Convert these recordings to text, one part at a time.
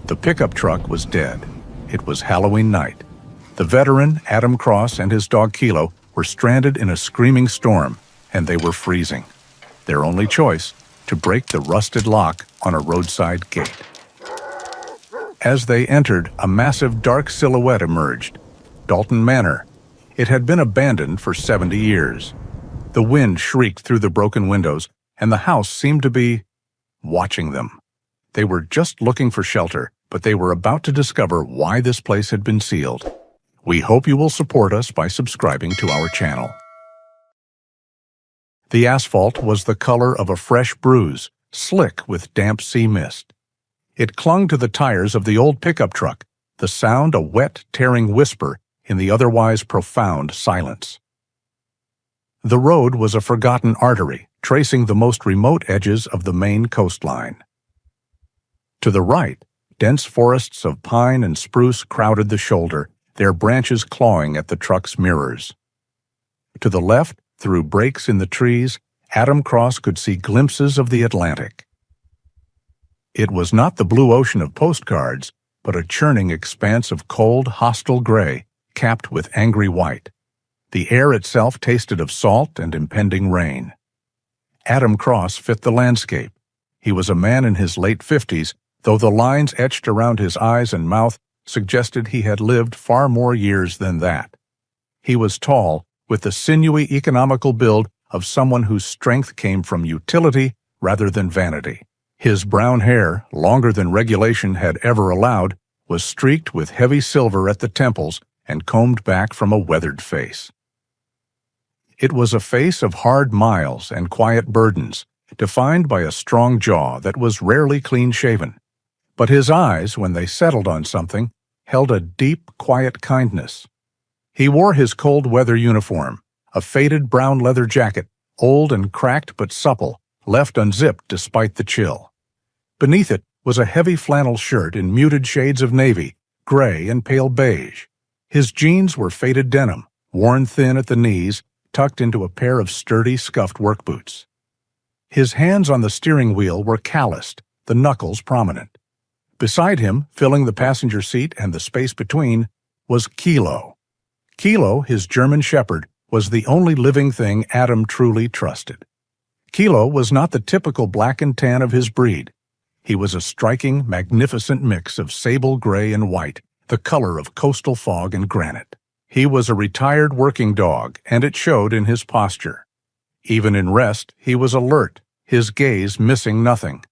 The pickup truck was dead. It was Halloween night. The veteran, Adam Cross, and his dog Kilo were stranded in a screaming storm, and they were freezing. Their only choice, to break the rusted lock on a roadside gate. As they entered, a massive dark silhouette emerged. Dalton Manor. It had been abandoned for 70 years. The wind shrieked through the broken windows, and the house seemed to be watching them. They were just looking for shelter, but they were about to discover why this place had been sealed. We hope you will support us by subscribing to our channel. The asphalt was the color of a fresh bruise, slick with damp sea mist. It clung to the tires of the old pickup truck, the sound a wet, tearing whisper in the otherwise profound silence. The road was a forgotten artery, tracing the most remote edges of the Maine coastline. To the right, dense forests of pine and spruce crowded the shoulder, their branches clawing at the truck's mirrors. To the left, through breaks in the trees, Adam Cross could see glimpses of the Atlantic. It was not the blue ocean of postcards, but a churning expanse of cold, hostile gray, capped with angry white. The air itself tasted of salt and impending rain. Adam Cross fit the landscape. He was a man in his late 50s, though the lines etched around his eyes and mouth suggested he had lived far more years than that. He was tall, with the sinewy economical build of someone whose strength came from utility rather than vanity. His brown hair, longer than regulation had ever allowed, was streaked with heavy silver at the temples and combed back from a weathered face. It was a face of hard miles and quiet burdens, defined by a strong jaw that was rarely clean-shaven. But his eyes, when they settled on something, held a deep, quiet kindness. He wore his cold-weather uniform, a faded brown leather jacket, old and cracked but supple, left unzipped despite the chill. Beneath it was a heavy flannel shirt in muted shades of navy, gray and pale beige. His jeans were faded denim, worn thin at the knees, tucked into a pair of sturdy, scuffed work boots. His hands on the steering wheel were calloused, the knuckles prominent. Beside him, filling the passenger seat and the space between, was Kilo. Kilo, his German shepherd, was the only living thing Adam truly trusted. Kilo was not the typical black and tan of his breed. He was a striking, magnificent mix of sable gray and white, the color of coastal fog and granite. He was a retired working dog, and it showed in his posture. Even in rest, he was alert, his gaze missing nothing.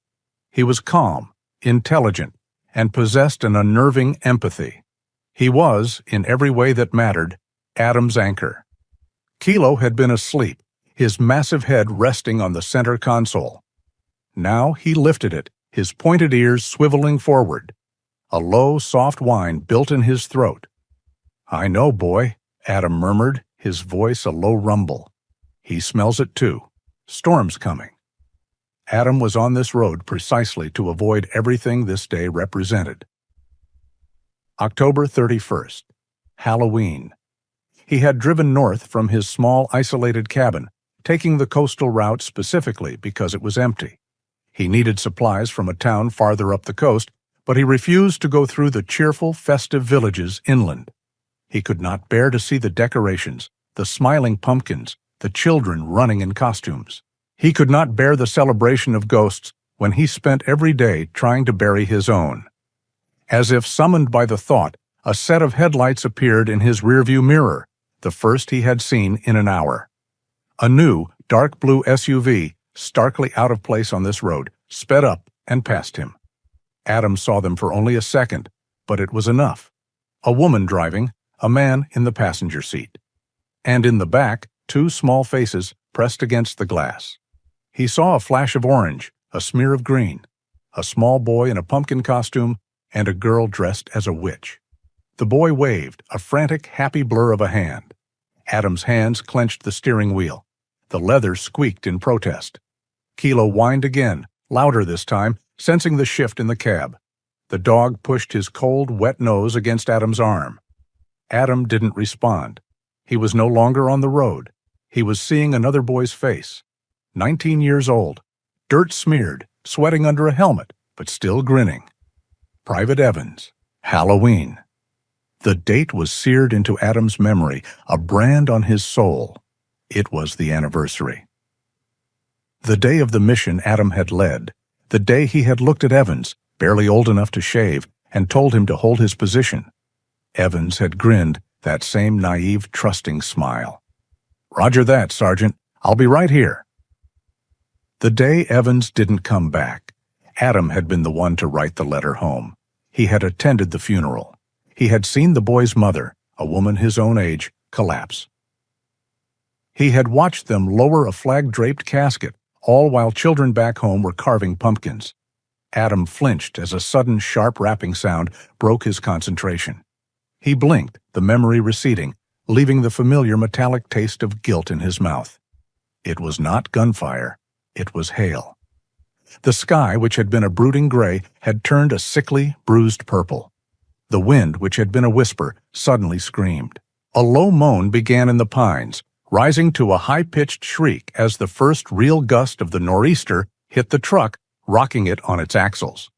He was calm, intelligent, and possessed an unnerving empathy. He was, in every way that mattered, Adam's anchor. Kilo had been asleep, his massive head resting on the center console. Now he lifted it, his pointed ears swiveling forward. A low, soft whine built in his throat. "I know, boy," Adam murmured, his voice a low rumble. "He smells it too. Storm's coming." Adam was on this road precisely to avoid everything this day represented. October 31st. Halloween. He had driven north from his small, isolated cabin, taking the coastal route specifically because it was empty. He needed supplies from a town farther up the coast, but he refused to go through the cheerful, festive villages inland. He could not bear to see the decorations, the smiling pumpkins, the children running in costumes. He could not bear the celebration of ghosts when he spent every day trying to bury his own. As if summoned by the thought, a set of headlights appeared in his rearview mirror, the first he had seen in an hour. A new, dark blue SUV, starkly out of place on this road, sped up and passed him. Adam saw them for only a second, but it was enough. A woman driving, a man in the passenger seat. And in the back, two small faces pressed against the glass. He saw a flash of orange, a smear of green, a small boy in a pumpkin costume, and a girl dressed as a witch. The boy waved, a frantic, happy blur of a hand. Adam's hands clenched the steering wheel. The leather squeaked in protest. Kilo whined again, louder this time, sensing the shift in the cab. The dog pushed his cold, wet nose against Adam's arm. Adam didn't respond. He was no longer on the road. He was seeing another boy's face. 19 years old, dirt-smeared, sweating under a helmet, but still grinning. Private Evans, Halloween. The date was seared into Adam's memory, a brand on his soul. It was the anniversary. The day of the mission Adam had led, the day he had looked at Evans, barely old enough to shave, and told him to hold his position. Evans had grinned, that same naive, trusting smile. "Roger that, Sergeant. I'll be right here." The day Evans didn't come back, Adam had been the one to write the letter home. He had attended the funeral. He had seen the boy's mother, a woman his own age, collapse. He had watched them lower a flag-draped casket, all while children back home were carving pumpkins. Adam flinched as a sudden sharp rapping sound broke his concentration. He blinked, the memory receding, leaving the familiar metallic taste of guilt in his mouth. It was not gunfire. It was hail. The sky, which had been a brooding gray, had turned a sickly, bruised purple. The wind, which had been a whisper, suddenly screamed. A low moan began in the pines, rising to a high-pitched shriek as the first real gust of the nor'easter hit the truck, rocking it on its axles.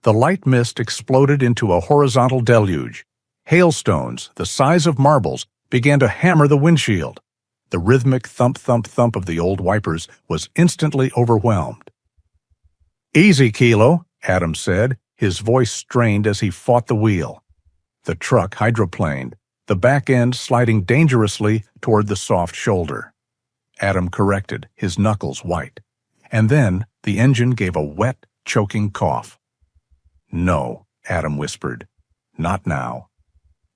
The light mist exploded into a horizontal deluge. Hailstones, the size of marbles, began to hammer the windshield. The rhythmic thump-thump-thump of the old wipers was instantly overwhelmed. "Easy, Kilo," Adam said, his voice strained as he fought the wheel. The truck hydroplaned, the back end sliding dangerously toward the soft shoulder. Adam corrected, his knuckles white. And then the engine gave a wet, choking cough. "No," Adam whispered. "Not now."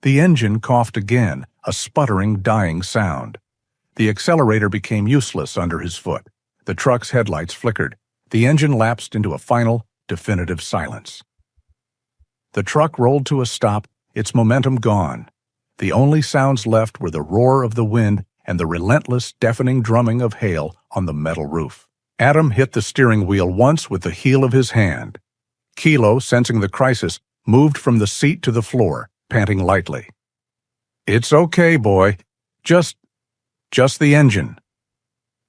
The engine coughed again, a sputtering, dying sound. The accelerator became useless under his foot. The truck's headlights flickered. The engine lapsed into a final, definitive silence. The truck rolled to a stop, its momentum gone. The only sounds left were the roar of the wind and the relentless, deafening drumming of hail on the metal roof. Adam hit the steering wheel once with the heel of his hand. Kilo, sensing the crisis, moved from the seat to the floor, panting lightly. "It's okay, boy. Just the engine."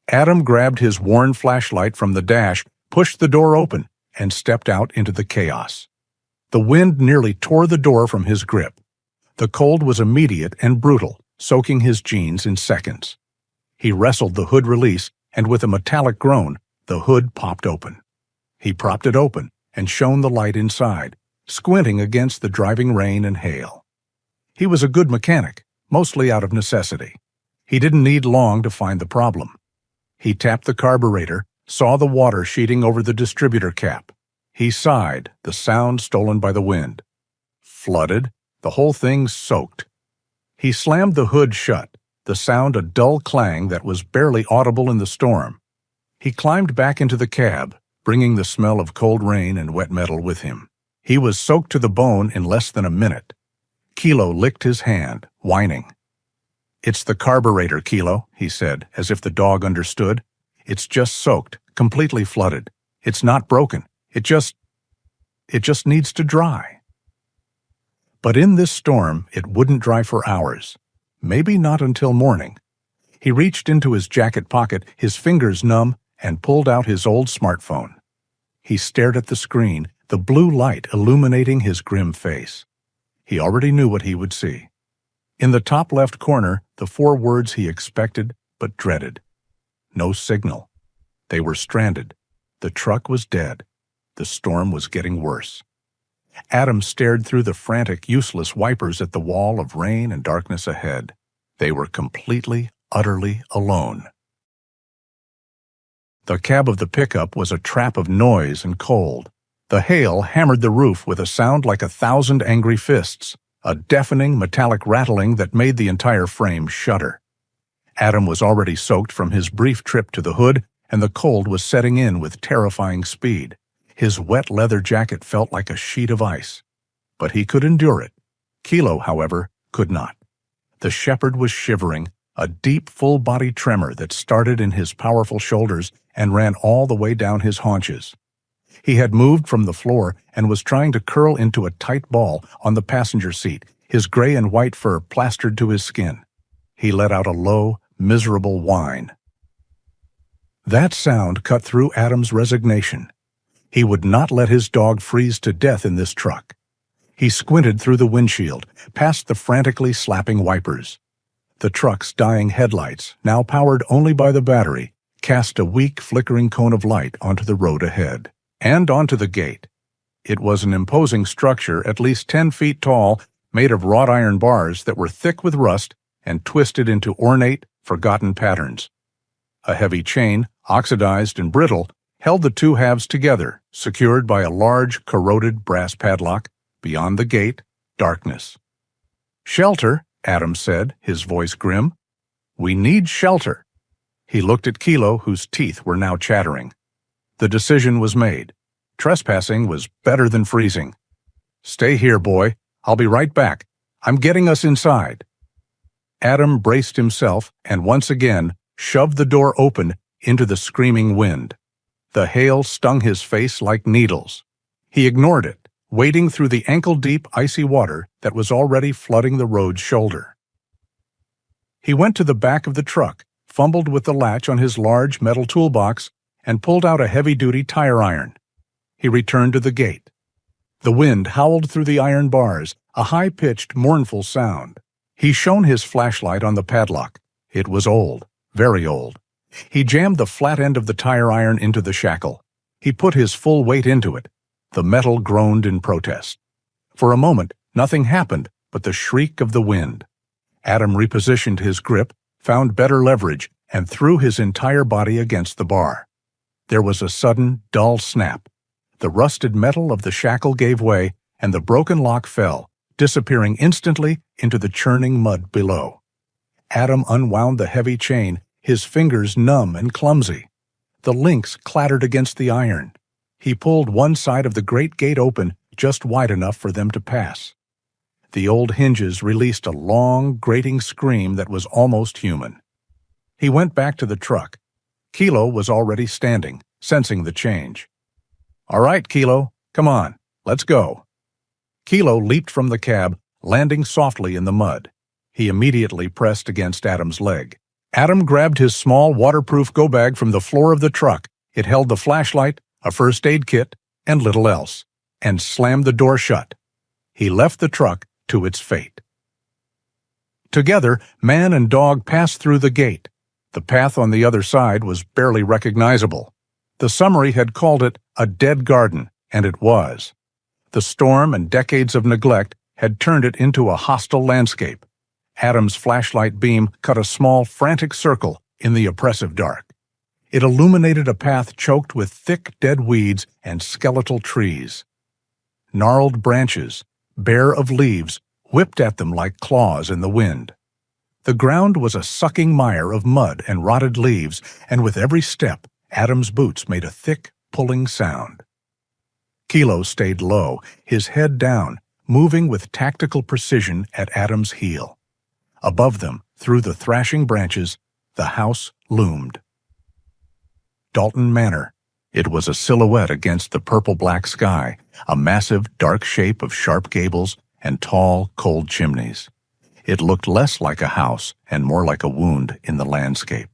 Adam grabbed his worn flashlight from the dash, pushed the door open, and stepped out into the chaos. The wind nearly tore the door from his grip. The cold was immediate and brutal, soaking his jeans in seconds. He wrestled the hood release, and with a metallic groan, the hood popped open. He propped it open and shone the light inside, squinting against the driving rain and hail. He was a good mechanic, mostly out of necessity. He didn't need long to find the problem. He tapped the carburetor, saw the water sheeting over the distributor cap. He sighed, the sound stolen by the wind. Flooded, the whole thing soaked. He slammed the hood shut, the sound a dull clang that was barely audible in the storm. He climbed back into the cab, bringing the smell of cold rain and wet metal with him. He was soaked to the bone in less than a minute. Kilo licked his hand, whining. "It's the carburetor, Kilo," he said, as if the dog understood. "It's just soaked, completely flooded. It's not broken. It just needs to dry." But in this storm, it wouldn't dry for hours. Maybe not until morning. He reached into his jacket pocket, his fingers numb, and pulled out his old smartphone. He stared at the screen, the blue light illuminating his grim face. He already knew what he would see. In the top left corner, the 4 words he expected but dreaded. No signal. They were stranded. The truck was dead. The storm was getting worse. Adam stared through the frantic, useless wipers at the wall of rain and darkness ahead. They were completely, utterly alone. The cab of the pickup was a trap of noise and cold. The hail hammered the roof with a sound like 1,000 angry fists, a deafening metallic rattling that made the entire frame shudder. Adam was already soaked from his brief trip to the hood, and the cold was setting in with terrifying speed. His wet leather jacket felt like a sheet of ice. But he could endure it. Kilo, however, could not. The shepherd was shivering, a deep, full-body tremor that started in his powerful shoulders and ran all the way down his haunches. He had moved from the floor and was trying to curl into a tight ball on the passenger seat, his gray and white fur plastered to his skin. He let out a low, miserable whine. That sound cut through Adam's resignation. He would not let his dog freeze to death in this truck. He squinted through the windshield, past the frantically slapping wipers. The truck's dying headlights, now powered only by the battery, cast a weak, flickering cone of light onto the road ahead, and onto the gate. It was an imposing structure at least 10 feet tall, made of wrought iron bars that were thick with rust and twisted into ornate, forgotten patterns. A heavy chain, oxidized and brittle, held the two halves together, secured by a large, corroded brass padlock. Beyond the gate, darkness. "Shelter," Adam said, his voice grim. "We need shelter." He looked at Kilo, whose teeth were now chattering. The decision was made. Trespassing was better than freezing. "Stay here, boy. I'll be right back. I'm getting us inside." Adam braced himself and once again shoved the door open into the screaming wind. The hail stung his face like needles. He ignored it, wading through the ankle-deep icy water that was already flooding the road's shoulder. He went to the back of the truck, fumbled with the latch on his large metal toolbox, and pulled out a heavy-duty tire iron. He returned to the gate. The wind howled through the iron bars, a high-pitched, mournful sound. He shone his flashlight on the padlock. It was old, very old. He jammed the flat end of the tire iron into the shackle. He put his full weight into it. The metal groaned in protest. For a moment, nothing happened but the shriek of the wind. Adam repositioned his grip, found better leverage, and threw his entire body against the bar. There was a sudden, dull snap. The rusted metal of the shackle gave way, and the broken lock fell, disappearing instantly into the churning mud below. Adam unwound the heavy chain, his fingers numb and clumsy. The links clattered against the iron. He pulled one side of the great gate open just wide enough for them to pass. The old hinges released a long, grating scream that was almost human. He went back to the truck. Kilo was already standing, sensing the change. "All right, Kilo, come on, let's go." Kilo leaped from the cab, landing softly in the mud. He immediately pressed against Adam's leg. Adam grabbed his small waterproof go-bag from the floor of the truck. It held the flashlight, a first aid kit, and little else, and slammed the door shut. He left the truck to its fate. Together, man and dog passed through the gate. The path on the other side was barely recognizable. The summary had called it a dead garden, and it was. The storm and decades of neglect had turned it into a hostile landscape. Adam's flashlight beam cut a small, frantic circle in the oppressive dark. It illuminated a path choked with thick, dead weeds and skeletal trees. Gnarled branches, bare of leaves, whipped at them like claws in the wind. The ground was a sucking mire of mud and rotted leaves, and with every step, Adam's boots made a thick, pulling sound. Kilo stayed low, his head down, moving with tactical precision at Adam's heel. Above them, through the thrashing branches, the house loomed. Dalton Manor. It was a silhouette against the purple-black sky, a massive, dark shape of sharp gables and tall, cold chimneys. It looked less like a house and more like a wound in the landscape.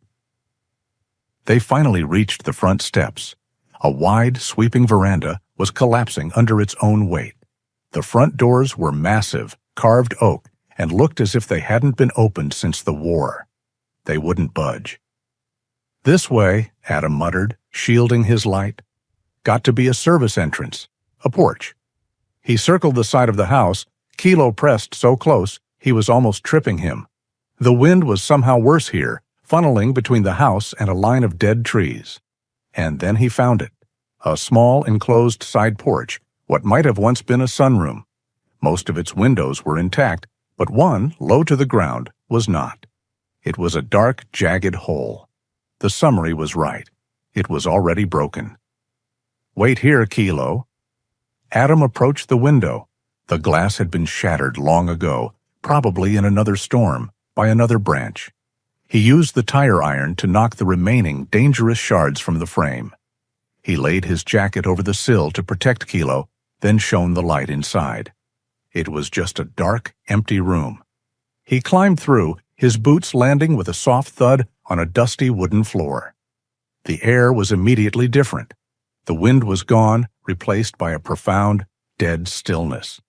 They finally reached the front steps. A wide, sweeping veranda was collapsing under its own weight. The front doors were massive, carved oak, and looked as if they hadn't been opened since the war. They wouldn't budge. "This way," Adam muttered, shielding his light. "Got to be a service entrance, a porch." He circled the side of the house. Kilo pressed so close he was almost tripping him. The wind was somehow worse here, funneling between the house and a line of dead trees. And then he found it. A small enclosed side porch, what might have once been a sunroom. Most of its windows were intact, but one, low to the ground, was not. It was a dark, jagged hole. The summary was right. It was already broken. "Wait here, Kilo." Adam approached the window. The glass had been shattered long ago, probably in another storm, by another branch. He used the tire iron to knock the remaining dangerous shards from the frame. He laid his jacket over the sill to protect Kilo, then shone the light inside. It was just a dark, empty room. He climbed through, his boots landing with a soft thud on a dusty wooden floor. The air was immediately different. The wind was gone, replaced by a profound, dead stillness.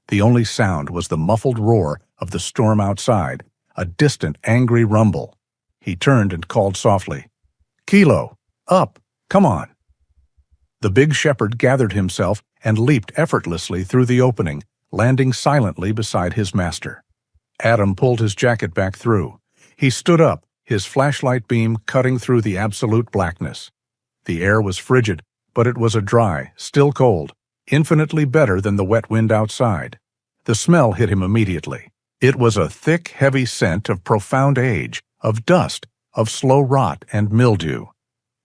The only sound was the muffled roar of the storm outside, a distant, angry rumble. He turned and called softly, "Kilo, up! Come on!" The big shepherd gathered himself and leaped effortlessly through the opening, landing silently beside his master. Adam pulled his jacket back through. He stood up, his flashlight beam cutting through the absolute blackness. The air was frigid, but it was a dry, still cold, infinitely better than the wet wind outside. The smell hit him immediately. It was a thick, heavy scent of profound age, of dust, of slow rot and mildew.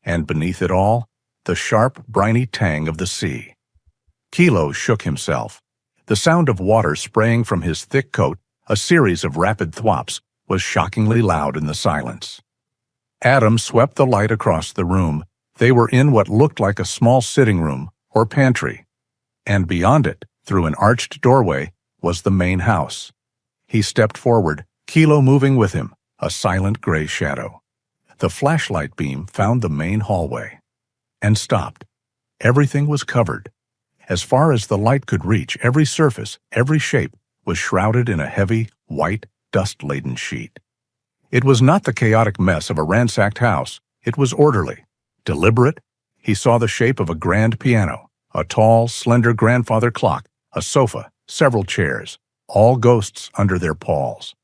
And beneath it all, the sharp, briny tang of the sea. Kilo shook himself. The sound of water spraying from his thick coat, a series of rapid thwomps, was shockingly loud in the silence. Adam swept the light across the room. They were in what looked like a small sitting room or pantry. And beyond it, through an arched doorway, was the main house. He stepped forward, Kilo moving with him, a silent gray shadow. The flashlight beam found the main hallway and stopped. Everything was covered. As far as the light could reach, every surface, every shape, was shrouded in a heavy, white, dust-laden sheet. It was not the chaotic mess of a ransacked house. It was orderly, deliberate. He saw the shape of a grand piano, a tall, slender grandfather clock, a sofa, several chairs, all ghosts under their palls.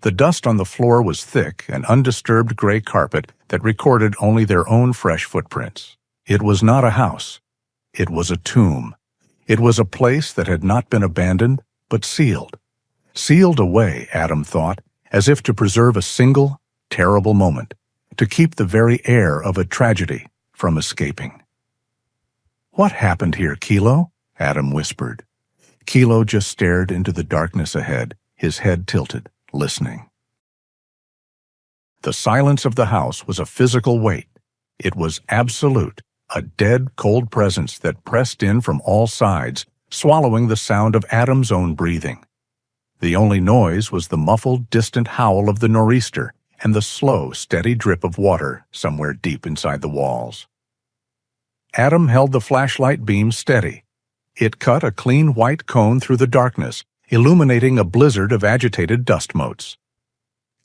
The dust on the floor was thick, an undisturbed gray carpet that recorded only their own fresh footprints. It was not a house. It was a tomb. It was a place that had not been abandoned, but sealed. Sealed away, Adam thought, as if to preserve a single, terrible moment, to keep the very air of a tragedy from escaping. "What happened here, Kilo?" Adam whispered. Kilo just stared into the darkness ahead, his head tilted, listening. The silence of the house was a physical weight. It was absolute, a dead, cold presence that pressed in from all sides, swallowing the sound of Adam's own breathing. The only noise was the muffled, distant howl of the nor'easter and the slow, steady drip of water somewhere deep inside the walls. Adam held the flashlight beam steady. It cut a clean white cone through the darkness, illuminating a blizzard of agitated dust motes.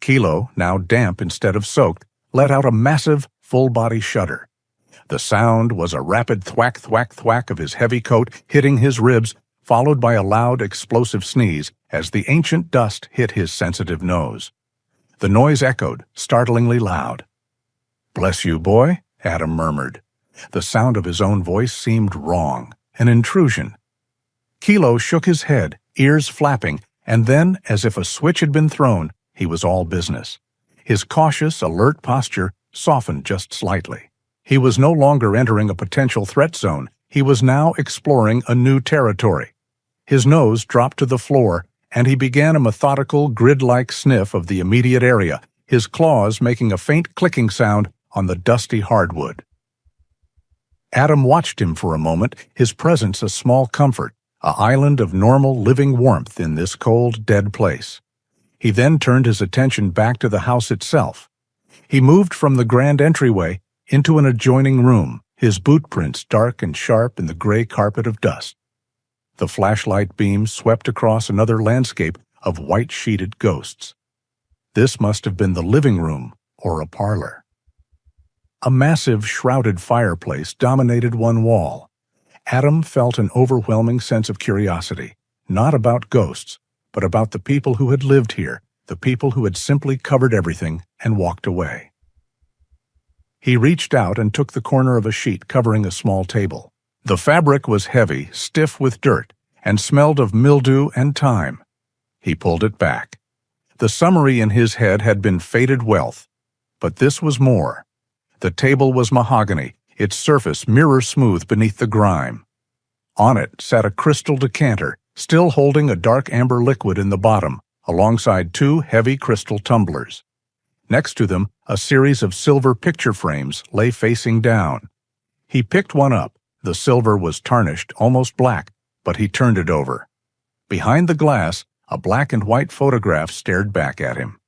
Kilo, now damp instead of soaked, let out a massive, full-body shudder. The sound was a rapid thwack, thwack, thwack of his heavy coat hitting his ribs, followed by a loud, explosive sneeze as the ancient dust hit his sensitive nose. The noise echoed, startlingly loud. "Bless you, boy," Adam murmured. The sound of his own voice seemed wrong, an intrusion. Kilo shook his head, ears flapping, and then, as if a switch had been thrown, he was all business. His cautious, alert posture softened just slightly. He was no longer entering a potential threat zone. He was now exploring a new territory. His nose dropped to the floor, and he began a methodical, grid-like sniff of the immediate area, his claws making a faint clicking sound on the dusty hardwood. Adam watched him for a moment, his presence a small comfort, an island of normal, living warmth in this cold, dead place. He then turned his attention back to the house itself. He moved from the grand entryway into an adjoining room, his boot prints dark and sharp in the gray carpet of dust. The flashlight beam swept across another landscape of white-sheeted ghosts. This must have been the living room or a parlor. A massive, shrouded fireplace dominated one wall. Adam felt an overwhelming sense of curiosity, not about ghosts, but about the people who had lived here, the people who had simply covered everything and walked away. He reached out and took the corner of a sheet covering a small table. The fabric was heavy, stiff with dirt, and smelled of mildew and thyme. He pulled it back. The summary in his head had been faded wealth, but this was more. The table was mahogany, its surface mirror-smooth beneath the grime. On it sat a crystal decanter, still holding a dark amber liquid in the bottom, alongside two heavy crystal tumblers. Next to them, a series of silver picture frames lay facing down. He picked one up. The silver was tarnished, almost black, but he turned it over. Behind the glass, a black and white photograph stared back at him.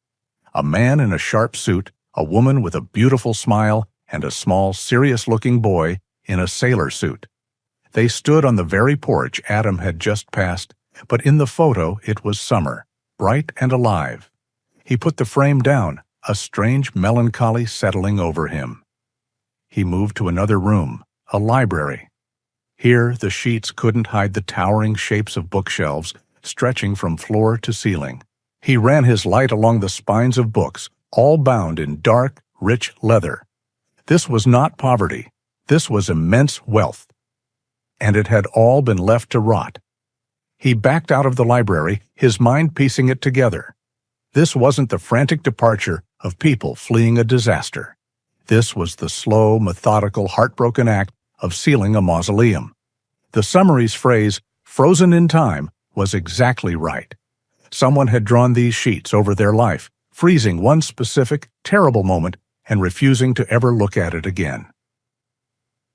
A man in a sharp suit, a woman with a beautiful smile, and a small, serious-looking boy in a sailor suit. They stood on the very porch Adam had just passed, but in the photo it was summer, bright and alive. He put the frame down, a strange melancholy settling over him. He moved to another room, a library. Here the sheets couldn't hide the towering shapes of bookshelves stretching from floor to ceiling. He ran his light along the spines of books, all bound in dark, rich leather. This was not poverty. This was immense wealth. And it had all been left to rot. He backed out of the library, his mind piecing it together. This wasn't the frantic departure of people fleeing a disaster. This was the slow, methodical, heartbroken act of sealing a mausoleum. The summary's phrase, "frozen in time," was exactly right. Someone had drawn these sheets over their life, freezing one specific, terrible moment and refusing to ever look at it again.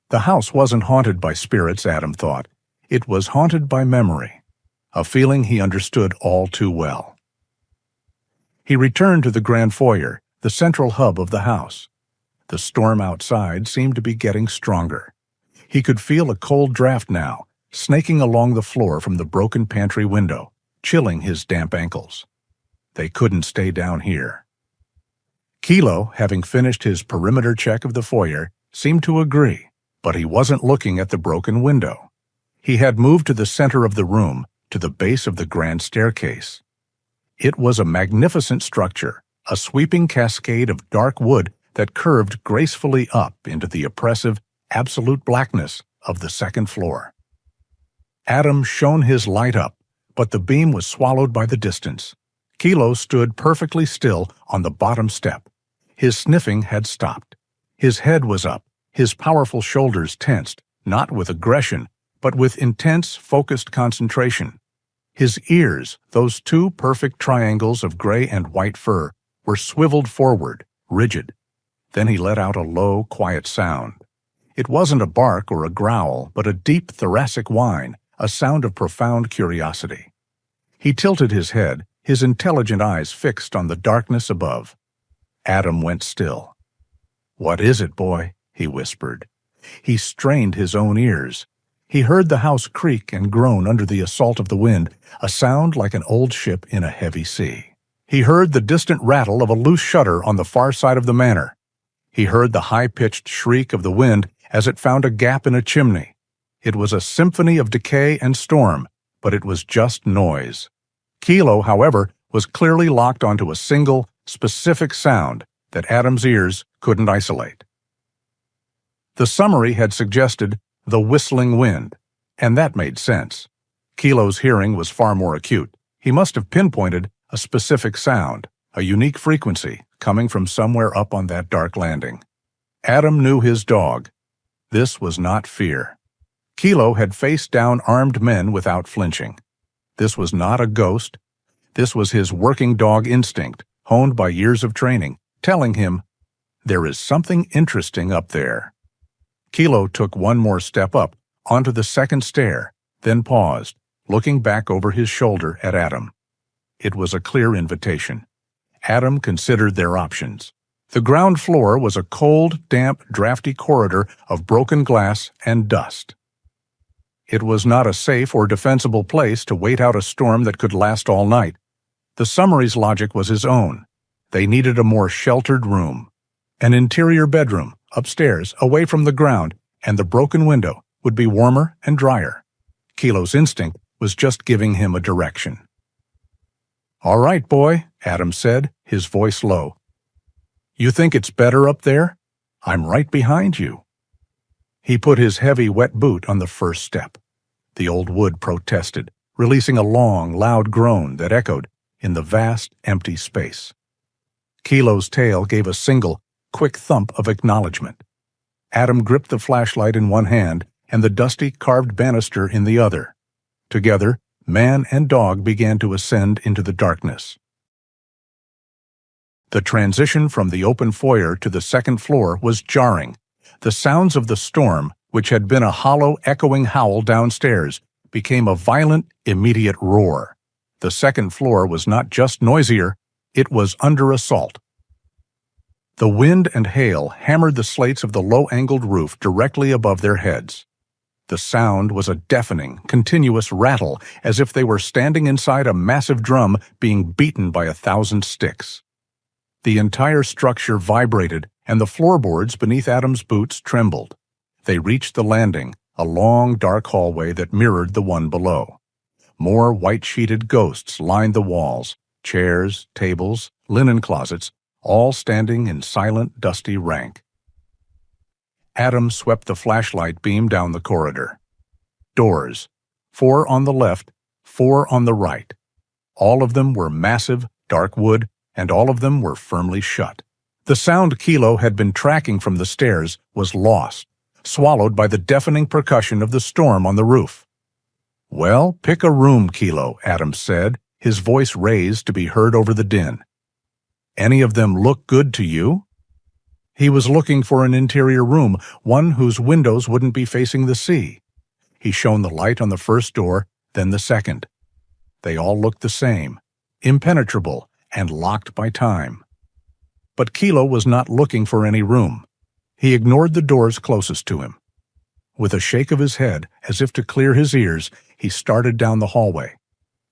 The house wasn't haunted by spirits, Adam thought. It was haunted by memory, a feeling he understood all too well. He returned to the grand foyer, the central hub of the house. The storm outside seemed to be getting stronger. He could feel a cold draft now, snaking along the floor from the broken pantry window, chilling his damp ankles. They couldn't stay down here. Kilo, having finished his perimeter check of the foyer, seemed to agree, but he wasn't looking at the broken window. He had moved to the center of the room, to the base of the grand staircase. It was a magnificent structure, a sweeping cascade of dark wood that curved gracefully up into the oppressive, absolute blackness of the second floor. Adam shone his light up, but the beam was swallowed by the distance. Kilo stood perfectly still on the bottom step. His sniffing had stopped. His head was up, his powerful shoulders tensed, not with aggression, but with intense, focused concentration. His ears, those two perfect triangles of gray and white fur, were swiveled forward, rigid. Then he let out a low, quiet sound. It wasn't a bark or a growl, but a deep thoracic whine, a sound of profound curiosity. He tilted his head, his intelligent eyes fixed on the darkness above. Adam went still. "What is it, boy?" he whispered. He strained his own ears. He heard the house creak and groan under the assault of the wind, a sound like an old ship in a heavy sea. He heard the distant rattle of a loose shutter on the far side of the manor. He heard the high-pitched shriek of the wind as it found a gap in a chimney. It was a symphony of decay and storm, but it was just noise. Kilo, however, was clearly locked onto a single, specific sound that Adam's ears couldn't isolate. The summary had suggested the whistling wind, and that made sense. Kilo's hearing was far more acute. He must have pinpointed a specific sound, a unique frequency, coming from somewhere up on that dark landing. Adam knew his dog. This was not fear. Kilo had faced down armed men without flinching. This was not a ghost. This was his working dog instinct, honed by years of training, telling him, "There is something interesting up there." Kilo took one more step up, onto the second stair, then paused, looking back over his shoulder at Adam. It was a clear invitation. Adam considered their options. The ground floor was a cold, damp, drafty corridor of broken glass and dust. It was not a safe or defensible place to wait out a storm that could last all night. The summary's logic was his own. They needed a more sheltered room. An interior bedroom, upstairs, away from the ground, and the broken window would be warmer and drier. Kilo's instinct was just giving him a direction. "All right, boy," Adam said, his voice low. "You think it's better up there? I'm right behind you." He put his heavy, wet boot on the first step. The old wood protested, releasing a long, loud groan that echoed in the vast, empty space. Kilo's tail gave a single, quick thump of acknowledgement. Adam gripped the flashlight in one hand and the dusty, carved banister in the other. Together, man and dog began to ascend into the darkness. The transition from the open foyer to the second floor was jarring. The sounds of the storm, which had been a hollow, echoing howl downstairs, became a violent, immediate roar. The second floor was not just noisier, it was under assault. The wind and hail hammered the slates of the low-angled roof directly above their heads. The sound was a deafening, continuous rattle, as if they were standing inside a massive drum being beaten by 1,000 sticks. The entire structure vibrated, and the floorboards beneath Adam's boots trembled. They reached the landing, a long, dark hallway that mirrored the one below. More white-sheeted ghosts lined the walls, chairs, tables, linen closets, all standing in silent, dusty rank. Adam swept the flashlight beam down the corridor. Doors, 4 on the left, 4 on the right. All of them were massive, dark wood, and all of them were firmly shut. The sound Kilo had been tracking from the stairs was lost, swallowed by the deafening percussion of the storm on the roof. "Well, pick a room, Kilo," Adam said, his voice raised to be heard over the din. "Any of them look good to you?" He was looking for an interior room, one whose windows wouldn't be facing the sea. He shone the light on the first door, then the second. They all looked the same, impenetrable and locked by time. But Kilo was not looking for any room. He ignored the doors closest to him. With a shake of his head, as if to clear his ears, he started down the hallway.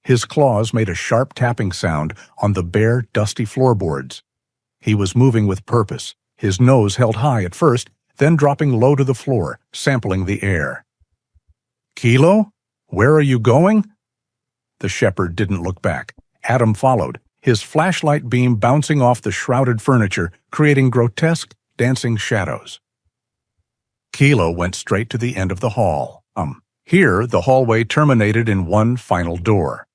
His claws made a sharp tapping sound on the bare, dusty floorboards. He was moving with purpose, his nose held high at first, then dropping low to the floor, sampling the air. "Kilo? Where are you going?" The shepherd didn't look back. Adam followed, his flashlight beam bouncing off the shrouded furniture, creating grotesque, dancing shadows. Kilo went straight to the end of the hall. Here, the hallway terminated in one final door.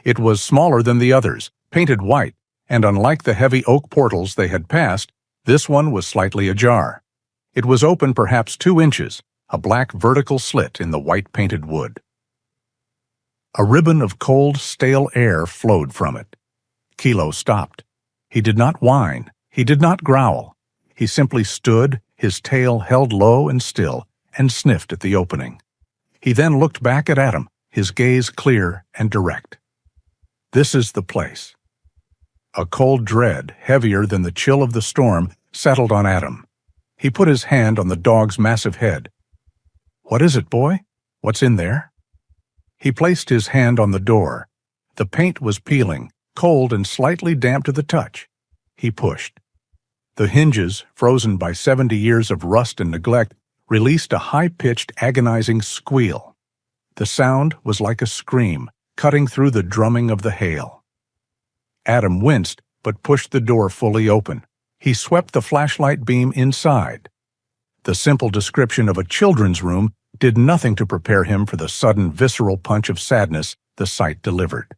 It was smaller than the others, painted white, and unlike the heavy oak portals they had passed, this one was slightly ajar. It was open perhaps 2 inches, a black vertical slit in the white-painted wood. A ribbon of cold, stale air flowed from it. Kilo stopped. He did not whine. He did not growl. He simply stood, his tail held low and still, and sniffed at the opening. He then looked back at Adam, his gaze clear and direct. "This is the place." A cold dread, heavier than the chill of the storm, settled on Adam. He put his hand on the dog's massive head. "What is it, boy? What's in there?" He placed his hand on the door. The paint was peeling, cold and slightly damp to the touch. He pushed. The hinges, frozen by 70 years of rust and neglect, released a high-pitched, agonizing squeal. The sound was like a scream, cutting through the drumming of the hail. Adam winced, but pushed the door fully open. He swept the flashlight beam inside. The simple description of a children's room did nothing to prepare him for the sudden visceral punch of sadness the sight delivered.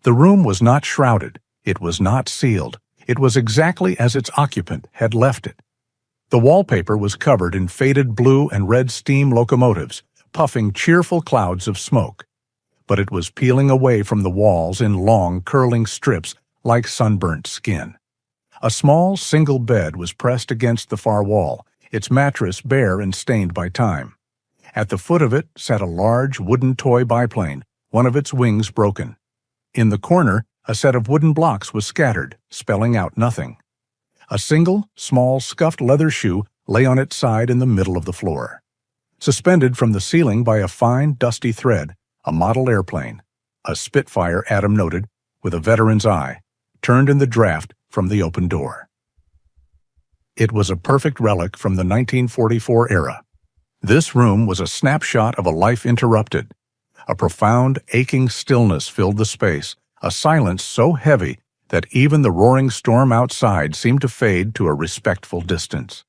The room was not shrouded. It was not sealed. It was exactly as its occupant had left it. The wallpaper was covered in faded blue and red steam locomotives, puffing cheerful clouds of smoke. But it was peeling away from the walls in long, curling strips like sunburnt skin. A small, single bed was pressed against the far wall, its mattress bare and stained by time. At the foot of it sat a large wooden toy biplane, one of its wings broken. In the corner, a set of wooden blocks was scattered, spelling out nothing. A single, small, scuffed leather shoe lay on its side in the middle of the floor. Suspended from the ceiling by a fine, dusty thread, a model airplane, a Spitfire, Adam noted, with a veteran's eye, turned in the draft from the open door. It was a perfect relic from the 1944 era. This room was a snapshot of a life interrupted. A profound, aching stillness filled the space, a silence so heavy that even the roaring storm outside seemed to fade to a respectful distance.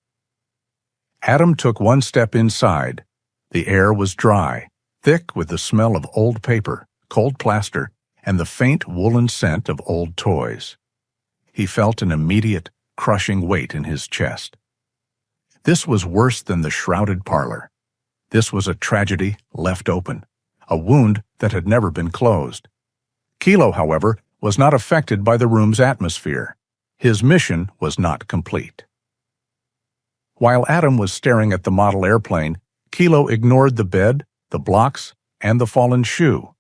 Adam took one step inside. The air was dry, thick with the smell of old paper, cold plaster, and the faint woolen scent of old toys. He felt an immediate, crushing weight in his chest. This was worse than the shrouded parlor. This was a tragedy left open, a wound that had never been closed. Kilo, however, was not affected by the room's atmosphere. His mission was not complete. While Adam was staring at the model airplane, Kilo ignored the bed, the blocks, and the fallen shoe.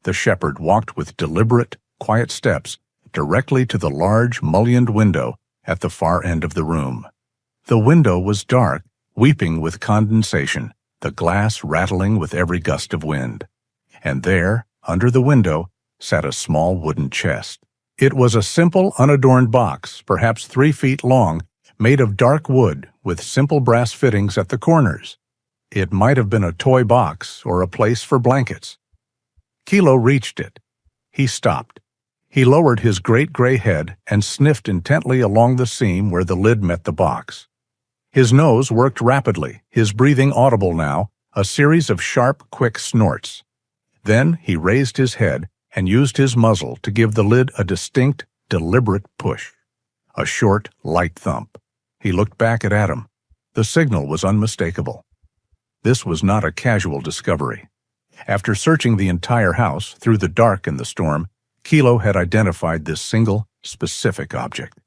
The shepherd walked with deliberate, quiet steps directly to the large, mullioned window at the far end of the room. The window was dark, weeping with condensation, the glass rattling with every gust of wind. And there, under the window, sat a small wooden chest. It was a simple, unadorned box, perhaps 3 feet long, made of dark wood with simple brass fittings at the corners. It might have been a toy box or a place for blankets. Kilo reached it. He stopped. He lowered his great gray head and sniffed intently along the seam where the lid met the box. His nose worked rapidly, his breathing audible now, a series of sharp, quick snorts. Then he raised his head and used his muzzle to give the lid a distinct, deliberate push. A short, light thump. He looked back at Adam. The signal was unmistakable. This was not a casual discovery. After searching the entire house through the dark and the storm, Kilo had identified this single, specific object.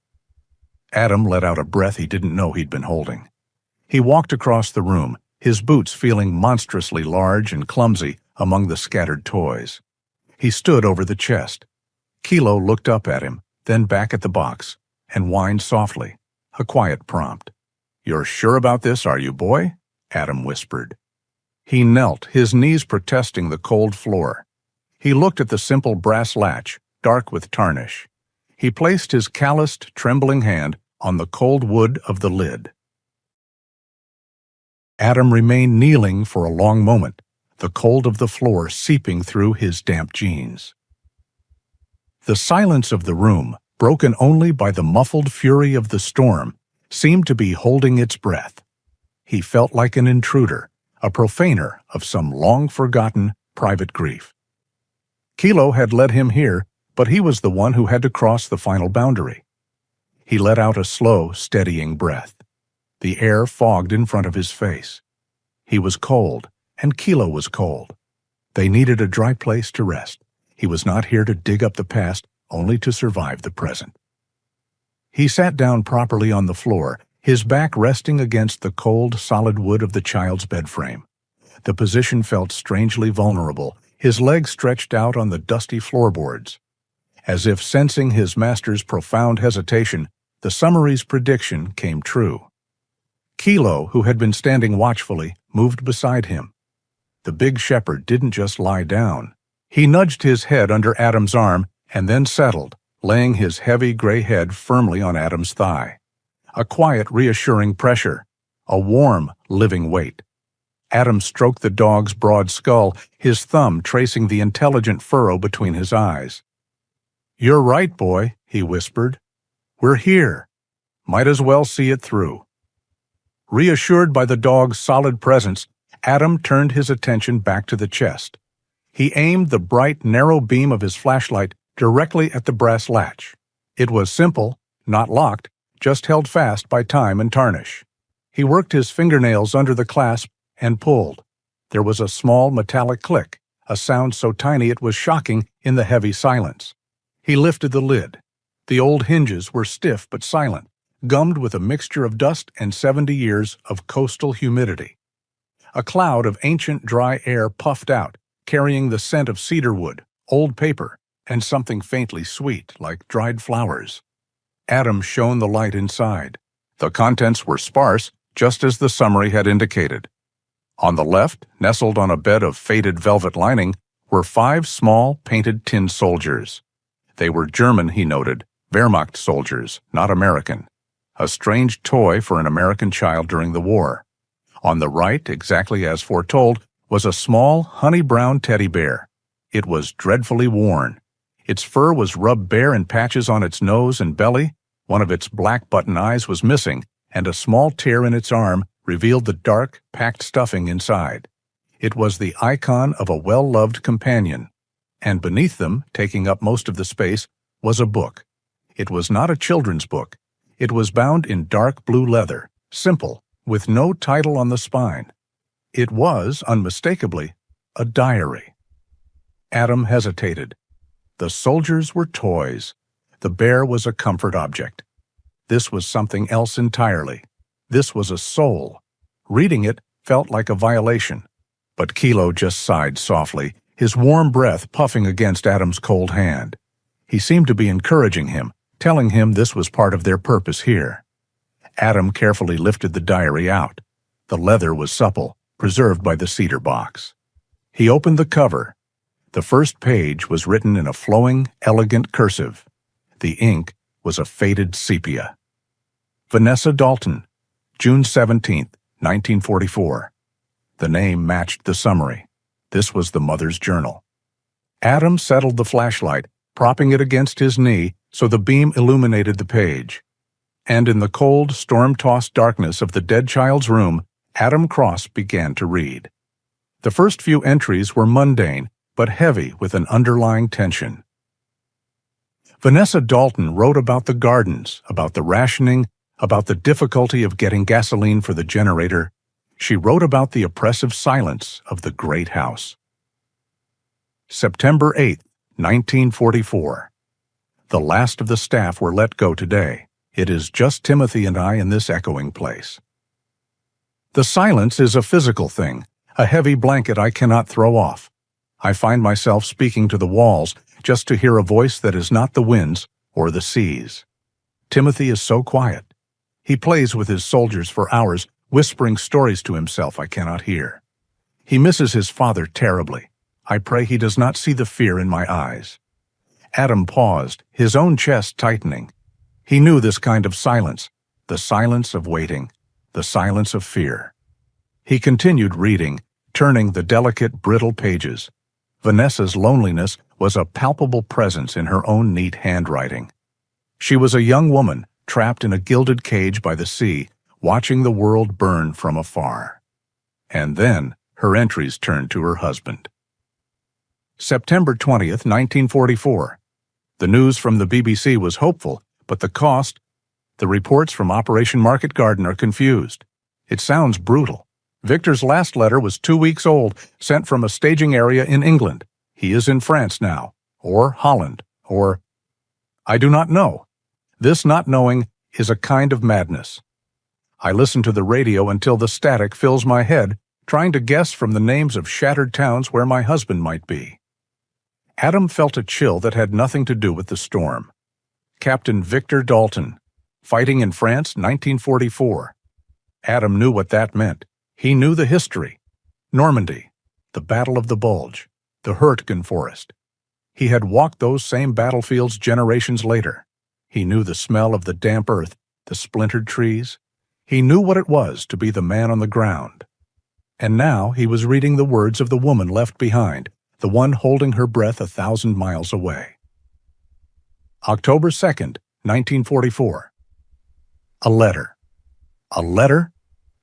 Adam let out a breath he didn't know he'd been holding. He walked across the room, his boots feeling monstrously large and clumsy among the scattered toys. He stood over the chest. Kilo looked up at him, then back at the box, and whined softly, a quiet prompt. "You're sure about this, are you, boy?" Adam whispered. He knelt, his knees protesting the cold floor. He looked at the simple brass latch, dark with tarnish. He placed his calloused, trembling hand on the cold wood of the lid. Adam remained kneeling for a long moment, the cold of the floor seeping through his damp jeans. The silence of the room, broken only by the muffled fury of the storm, seemed to be holding its breath. He felt like an intruder, a profaner of some long-forgotten private grief. Kilo had led him here, but he was the one who had to cross the final boundary. He let out a slow, steadying breath. The air fogged in front of his face. He was cold, and Kilo was cold. They needed a dry place to rest. He was not here to dig up the past, only to survive the present. He sat down properly on the floor, his back resting against the cold, solid wood of the child's bed frame. The position felt strangely vulnerable, his legs stretched out on the dusty floorboards. As if sensing his master's profound hesitation, the summary's prediction came true. Kilo, who had been standing watchfully, moved beside him. The big shepherd didn't just lie down. He nudged his head under Adam's arm and then settled, laying his heavy gray head firmly on Adam's thigh. A quiet, reassuring pressure, a warm, living weight. Adam stroked the dog's broad skull, his thumb tracing the intelligent furrow between his eyes. "You're right, boy," he whispered. "We're here. Might as well see it through." Reassured by the dog's solid presence, Adam turned his attention back to the chest. He aimed the bright, narrow beam of his flashlight directly at the brass latch. It was simple, not locked, just held fast by time and tarnish. He worked his fingernails under the clasp and pulled. There was a small metallic click, a sound so tiny it was shocking in the heavy silence. He lifted the lid. The old hinges were stiff but silent, gummed with a mixture of dust and 70 years of coastal humidity. A cloud of ancient dry air puffed out, carrying the scent of cedarwood, old paper, and something faintly sweet like dried flowers. Adam shone the light inside. The contents were sparse, just as the summary had indicated. On the left, nestled on a bed of faded velvet lining, were 5 small, painted tin soldiers. They were German, he noted, Wehrmacht soldiers, not American. A strange toy for an American child during the war. On the right, exactly as foretold, was a small, honey-brown teddy bear. It was dreadfully worn. Its fur was rubbed bare in patches on its nose and belly, one of its black button eyes was missing, and a small tear in its arm revealed the dark, packed stuffing inside. It was the icon of a well-loved companion, and beneath them, taking up most of the space, was a book. It was not a children's book. It was bound in dark blue leather, simple, with no title on the spine. It was, unmistakably, a diary. Adam hesitated. The soldiers were toys. The bear was a comfort object. This was something else entirely. This was a soul. Reading it felt like a violation. But Kilo just sighed softly, his warm breath puffing against Adam's cold hand. He seemed to be encouraging him, telling him this was part of their purpose here. Adam carefully lifted the diary out. The leather was supple, preserved by the cedar box. He opened the cover. The first page was written in a flowing, elegant cursive. The ink was a faded sepia. Vanessa Dalton, June 17, 1944. The name matched the summary. This was the mother's journal. Adam settled the flashlight, propping it against his knee so the beam illuminated the page. And in the cold, storm-tossed darkness of the dead child's room, Adam Cross began to read. The first few entries were mundane, but heavy with an underlying tension. Vanessa Dalton wrote about the gardens, about the rationing, about the difficulty of getting gasoline for the generator. She wrote about the oppressive silence of the great house. September 8, 1944. The last of the staff were let go today. It is just Timothy and I in this echoing place. The silence is a physical thing, a heavy blanket I cannot throw off. I find myself speaking to the walls just to hear a voice that is not the wind's or the sea's. Timothy is so quiet. He plays with his soldiers for hours, whispering stories to himself I cannot hear. He misses his father terribly. I pray he does not see the fear in my eyes. Adam paused, his own chest tightening. He knew this kind of silence, the silence of waiting, the silence of fear. He continued reading, turning the delicate, brittle pages. Vanessa's loneliness was a palpable presence in her own neat handwriting. She was a young woman, trapped in a gilded cage by the sea, watching the world burn from afar. And then her entries turned to her husband. September 20th, 1944. The news from the BBC was hopeful, but the reports from Operation Market Garden are confused. It sounds brutal. Victor's last letter was 2 weeks old, sent from a staging area in England. He is in France now, or Holland, or... I do not know. This not knowing is a kind of madness. I listen to the radio until the static fills my head, trying to guess from the names of shattered towns where my husband might be. Adam felt a chill that had nothing to do with the storm. Captain Victor Dalton, fighting in France, 1944. Adam knew what that meant. He knew the history. Normandy, the Battle of the Bulge, the Hurtgen Forest. He had walked those same battlefields generations later. He knew the smell of the damp earth, the splintered trees. He knew what it was to be the man on the ground. And now he was reading the words of the woman left behind, the one holding her breath 1,000 miles away. October 2nd, 1944. A letter. A letter?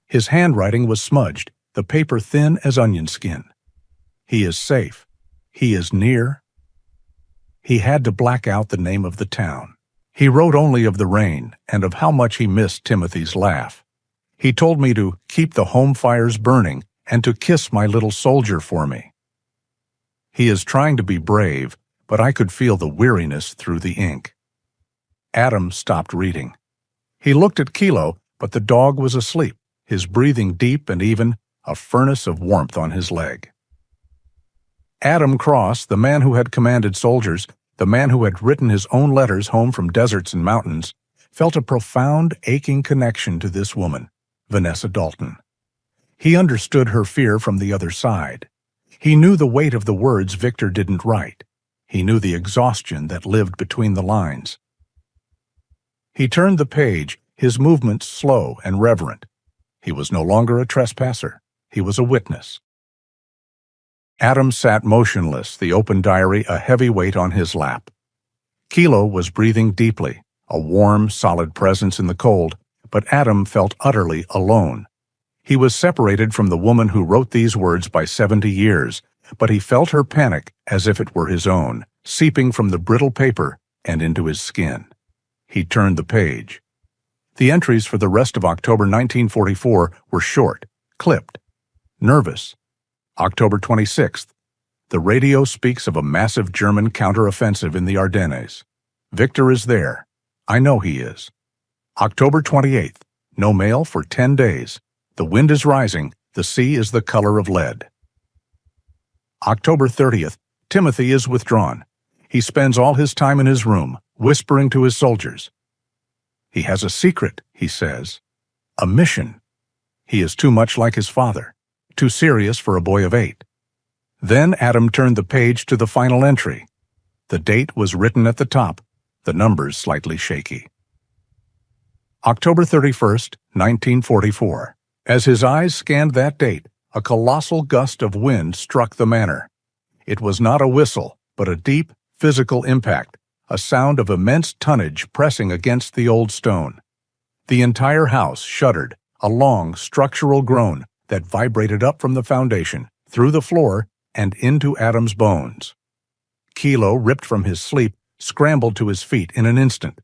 His handwriting was smudged, the paper thin as onion skin. He is safe. He is near. He had to black out the name of the town. He wrote only of the rain and of how much he missed Timothy's laugh. He told me to keep the home fires burning and to kiss my little soldier for me. He is trying to be brave, but I could feel the weariness through the ink. Adam stopped reading. He looked at Kilo, but the dog was asleep, his breathing deep and even, a furnace of warmth on his leg. Adam Cross, the man who had commanded soldiers, the man who had written his own letters home from deserts and mountains, felt a profound, aching connection to this woman, Vanessa Dalton. He understood her fear from the other side. He knew the weight of the words Victor didn't write. He knew the exhaustion that lived between the lines. He turned the page, his movements slow and reverent. He was no longer a trespasser. He was a witness. Adam sat motionless, the open diary a heavy weight on his lap. Kilo was breathing deeply, a warm, solid presence in the cold, but Adam felt utterly alone. He was separated from the woman who wrote these words by 70 years, but he felt her panic as if it were his own, seeping from the brittle paper and into his skin. He turned the page. The entries for the rest of October 1944 were short, clipped, nervous. October 26th. The radio speaks of a massive German counteroffensive in the Ardennes. Victor is there. I know he is. October 28th. No mail for 10 days. The wind is rising. The sea is the color of lead. October 30th. Timothy is withdrawn. He spends all his time in his room, whispering to his soldiers. He has a secret, he says. A mission. He is too much like his father, too serious for a boy of 8. Then Adam turned the page to the final entry. The date was written at the top, the numbers slightly shaky. October 31st, 1944. As his eyes scanned that date, a colossal gust of wind struck the manor. It was not a whistle, but a deep, physical impact, a sound of immense tonnage pressing against the old stone. The entire house shuddered, a long, structural groan that vibrated up from the foundation, through the floor, and into Adam's bones. Kilo, ripped from his sleep, scrambled to his feet in an instant.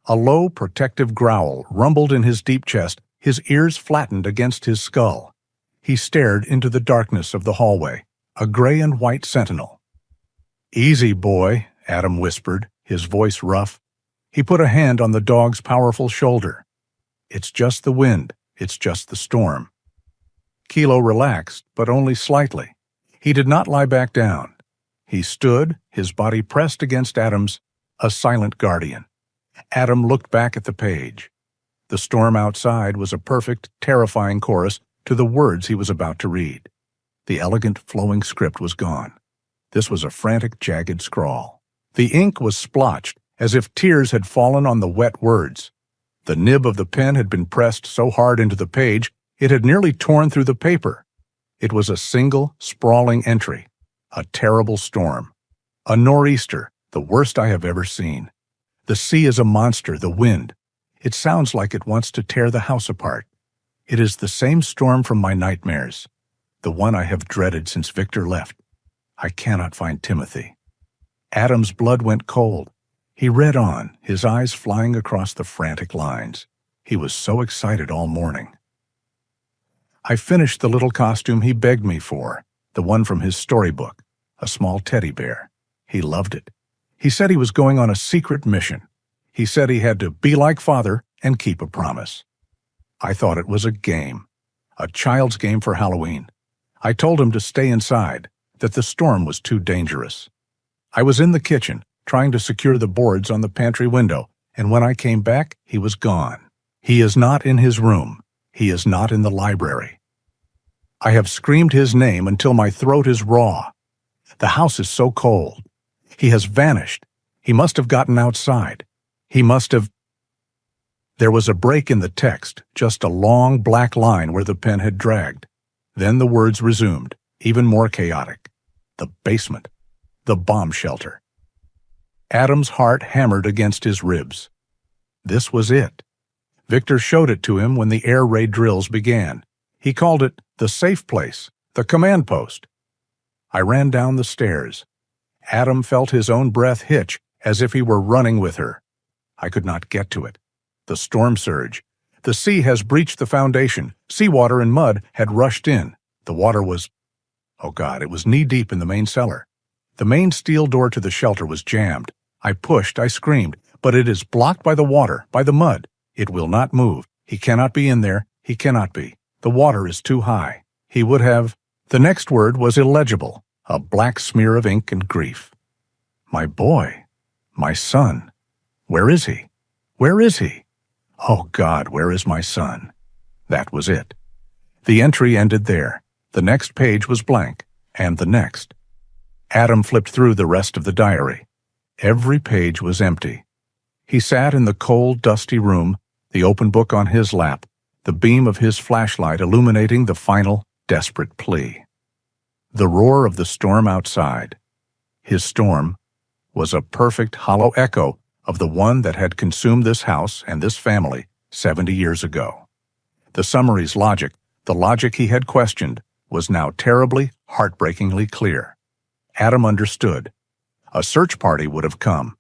A low, protective growl rumbled in his deep chest, his ears flattened against his skull. He stared into the darkness of the hallway, a gray and white sentinel. "Easy, boy," Adam whispered, his voice rough. He put a hand on the dog's powerful shoulder. "It's just the wind. It's just the storm." Kilo relaxed, but only slightly. He did not lie back down. He stood, his body pressed against Adam's, a silent guardian. Adam looked back at the page. The storm outside was a perfect, terrifying chorus to the words he was about to read. The elegant, flowing script was gone. This was a frantic, jagged scrawl. The ink was splotched, as if tears had fallen on the wet words. The nib of the pen had been pressed so hard into the page, it had nearly torn through the paper. It was a single, sprawling entry. A terrible storm. A nor'easter, the worst I have ever seen. The sea is a monster, the wind. It sounds like it wants to tear the house apart. It is the same storm from my nightmares, the one I have dreaded since Victor left. I cannot find Timothy. Adam's blood went cold. He read on, his eyes flying across the frantic lines. He was so excited all morning. I finished the little costume he begged me for, the one from his storybook, a small teddy bear. He loved it. He said he was going on a secret mission. He said he had to be like father and keep a promise. I thought it was a game, a child's game for Halloween. I told him to stay inside, that the storm was too dangerous. I was in the kitchen, trying to secure the boards on the pantry window, and when I came back, he was gone. He is not in his room. He is not in the library. I have screamed his name until my throat is raw. The house is so cold. He has vanished. He must have gotten outside. He must have... There was a break in the text, just a long black line where the pen had dragged. Then the words resumed, even more chaotic. The basement. The bomb shelter. Adam's heart hammered against his ribs. This was it. Victor showed it to him when the air raid drills began. He called it the safe place, the command post. I ran down the stairs. Adam felt his own breath hitch as if he were running with her. I could not get to it. The storm surge. The sea has breached the foundation. Seawater and mud had rushed in. The water was... Oh God, it was knee-deep in the main cellar. The main steel door to the shelter was jammed. I pushed, I screamed, but it is blocked by the water, by the mud. It will not move. He cannot be in there. He cannot be. The water is too high. He would have... The next word was illegible, a black smear of ink and grief. My boy. My son. Where is he? Where is he? Oh God, where is my son? That was it. The entry ended there. The next page was blank, and the next. Adam flipped through the rest of the diary. Every page was empty. He sat in the cold, dusty room, the open book on his lap, the beam of his flashlight illuminating the final, desperate plea. The roar of the storm outside. His storm was a perfect hollow echo of the one that had consumed this house and this family 70 years ago. The summary's logic, the logic he had questioned, was now terribly, heartbreakingly clear. Adam understood. A search party would have come.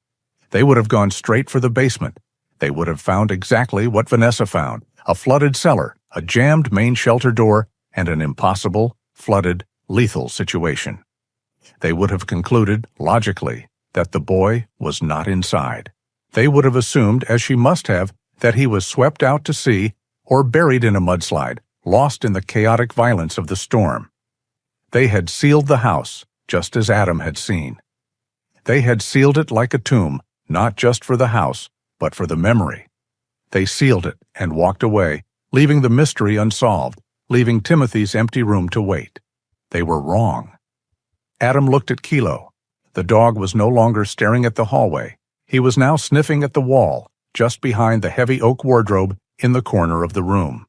They would have gone straight for the basement. They would have found exactly what Vanessa found, a flooded cellar, a jammed main shelter door, and an impossible, flooded, lethal situation. They would have concluded, logically, that the boy was not inside. They would have assumed, as she must have, that he was swept out to sea or buried in a mudslide, lost in the chaotic violence of the storm. They had sealed the house, just as Adam had seen. They had sealed it like a tomb, not just for the house, but for the memory. They sealed it and walked away, leaving the mystery unsolved, leaving Timothy's empty room to wait. They were wrong. Adam looked at Kilo. The dog was no longer staring at the hallway. He was now sniffing at the wall, just behind the heavy oak wardrobe in the corner of the room.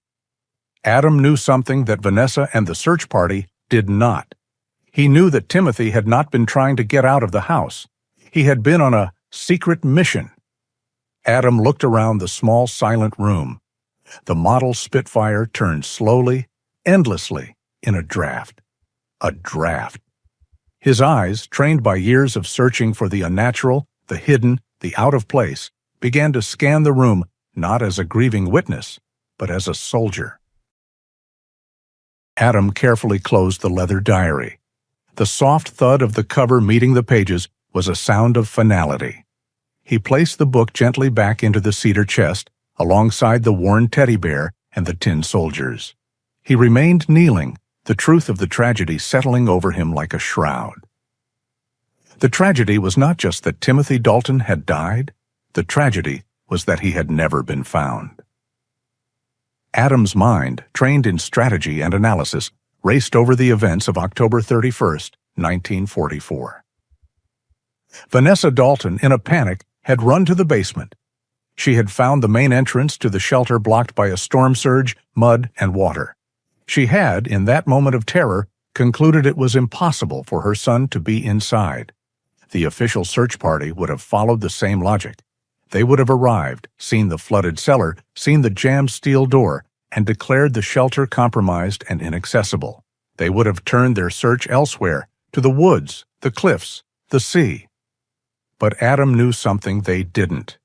Adam knew something that Vanessa and the search party did not. He knew that Timothy had not been trying to get out of the house. He had been on a secret mission. Adam looked around the small, silent room. The model Spitfire turned slowly, endlessly, in a draft. A draft. His eyes, trained by years of searching for the unnatural, the hidden, the out of place, began to scan the room not as a grieving witness, but as a soldier. Adam carefully closed the leather diary. The soft thud of the cover meeting the pages was a sound of finality. He placed the book gently back into the cedar chest, alongside the worn teddy bear and the tin soldiers. He remained kneeling, the truth of the tragedy settling over him like a shroud. The tragedy was not just that Timothy Dalton had died. The tragedy was that he had never been found. Adam's mind, trained in strategy and analysis, raced over the events of October 31st, 1944. Vanessa Dalton, in a panic, had run to the basement. She had found the main entrance to the shelter blocked by a storm surge, mud, and water. She had, in that moment of terror, concluded it was impossible for her son to be inside. The official search party would have followed the same logic. They would have arrived, seen the flooded cellar, seen the jammed steel door, and declared the shelter compromised and inaccessible. They would have turned their search elsewhere, to the woods, the cliffs, the sea. But Adam knew something they didn't.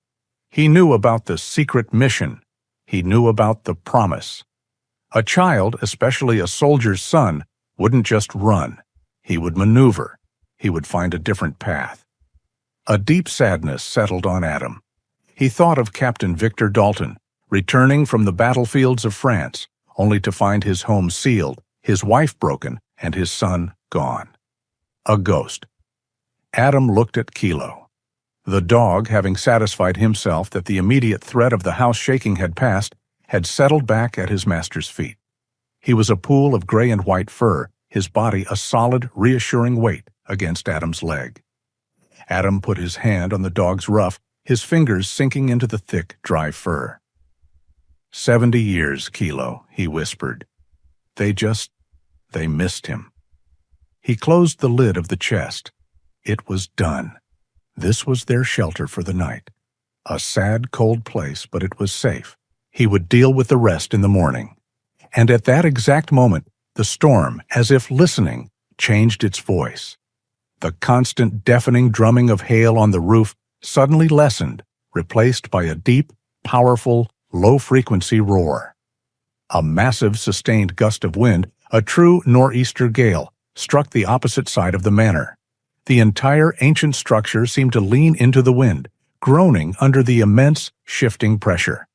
He knew about the secret mission. He knew about the promise. A child, especially a soldier's son, wouldn't just run. He would maneuver. He would find a different path. A deep sadness settled on Adam. He thought of Captain Victor Dalton, returning from the battlefields of France, only to find his home sealed, his wife broken, and his son gone. A ghost. Adam looked at Kilo. The dog, having satisfied himself that the immediate threat of the house shaking had passed, had settled back at his master's feet. He was a pool of gray and white fur, his body a solid, reassuring weight against Adam's leg. Adam put his hand on the dog's ruff, his fingers sinking into the thick, dry fur. 70 years, Kilo, he whispered. They missed him. He closed the lid of the chest. It was done. This was their shelter for the night. A sad, cold place, but it was safe. He would deal with the rest in the morning. And at that exact moment, the storm, as if listening, changed its voice. The constant, deafening drumming of hail on the roof suddenly lessened, replaced by a deep, powerful, low-frequency roar. A massive, sustained gust of wind, a true nor'easter gale, struck the opposite side of the manor. The entire ancient structure seemed to lean into the wind, groaning under the immense, shifting pressure.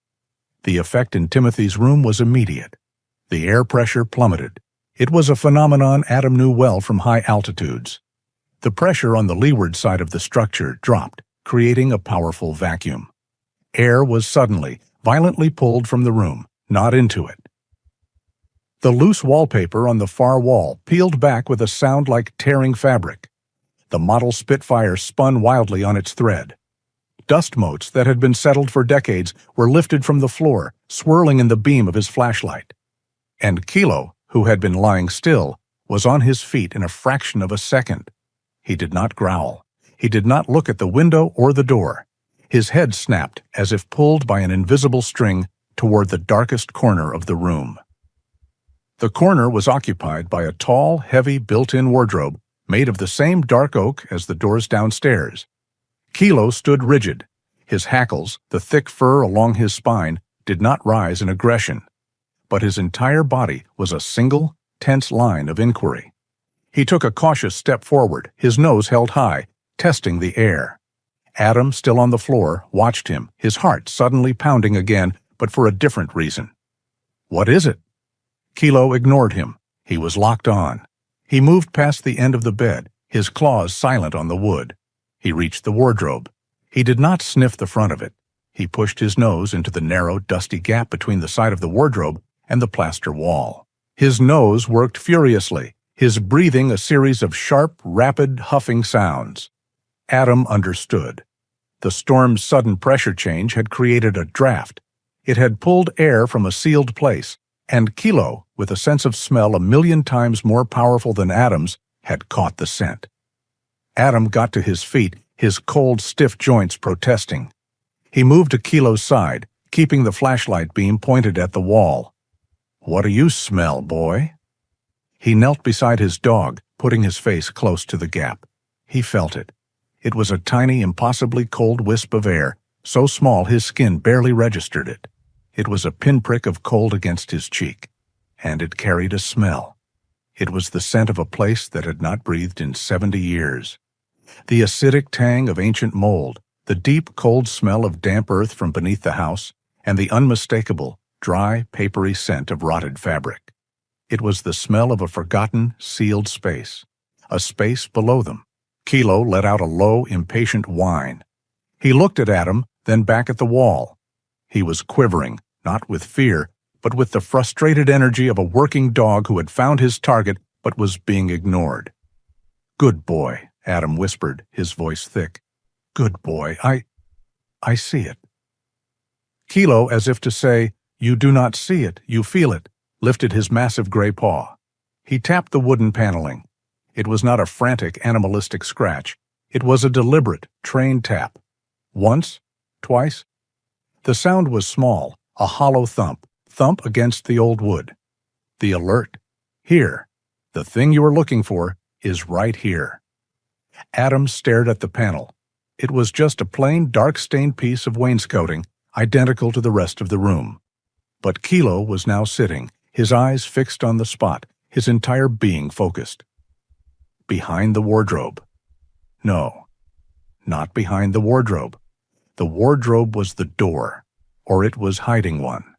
The effect in Timothy's room was immediate. The air pressure plummeted. It was a phenomenon Adam knew well from high altitudes. The pressure on the leeward side of the structure dropped, creating a powerful vacuum. Air was suddenly, violently pulled from the room, not into it. The loose wallpaper on the far wall peeled back with a sound like tearing fabric. The model Spitfire spun wildly on its thread. Dust motes that had been settled for decades were lifted from the floor, swirling in the beam of his flashlight. And Kilo, who had been lying still, was on his feet in a fraction of a second. He did not growl. He did not look at the window or the door. His head snapped as if pulled by an invisible string toward the darkest corner of the room. The corner was occupied by a tall, heavy built-in wardrobe made of the same dark oak as the doors downstairs. Kilo stood rigid. His hackles, the thick fur along his spine, did not rise in aggression. But his entire body was a single, tense line of inquiry. He took a cautious step forward, his nose held high, testing the air. Adam, still on the floor, watched him, his heart suddenly pounding again, but for a different reason. "What is it?" Kilo ignored him. He was locked on. He moved past the end of the bed, his claws silent on the wood. He reached the wardrobe. He did not sniff the front of it. He pushed his nose into the narrow, dusty gap between the side of the wardrobe and the plaster wall. His nose worked furiously, his breathing a series of sharp, rapid, huffing sounds. Adam understood. The storm's sudden pressure change had created a draft. It had pulled air from a sealed place, and Kilo, with a sense of smell 1,000,000 times more powerful than Adam's, had caught the scent. Adam got to his feet, his cold, stiff joints protesting. He moved to Kilo's side, keeping the flashlight beam pointed at the wall. "What do you smell, boy?" He knelt beside his dog, putting his face close to the gap. He felt it. It was a tiny, impossibly cold wisp of air, so small his skin barely registered it. It was a pinprick of cold against his cheek, and it carried a smell. It was the scent of a place that had not breathed in 70 years. The acidic tang of ancient mold, the deep, cold smell of damp earth from beneath the house, and the unmistakable, dry, papery scent of rotted fabric. It was the smell of a forgotten, sealed space, a space below them. Kilo let out a low, impatient whine. He looked at Adam, then back at the wall. He was quivering, not with fear, but with the frustrated energy of a working dog who had found his target but was being ignored. "Good boy," Adam whispered, his voice thick. "Good boy, I see it." Kilo, as if to say, "You do not see it, you feel it," lifted his massive gray paw. He tapped the wooden paneling. It was not a frantic, animalistic scratch. It was a deliberate, trained tap. Once, twice. The sound was small, a hollow thump against the old wood. The alert. Here. The thing you are looking for is right here. Adam stared at the panel. It was just a plain, dark-stained piece of wainscoting, identical to the rest of the room. But Kilo was now sitting, his eyes fixed on the spot, his entire being focused. Behind the wardrobe. No, not behind the wardrobe. The wardrobe was the door, or it was hiding one.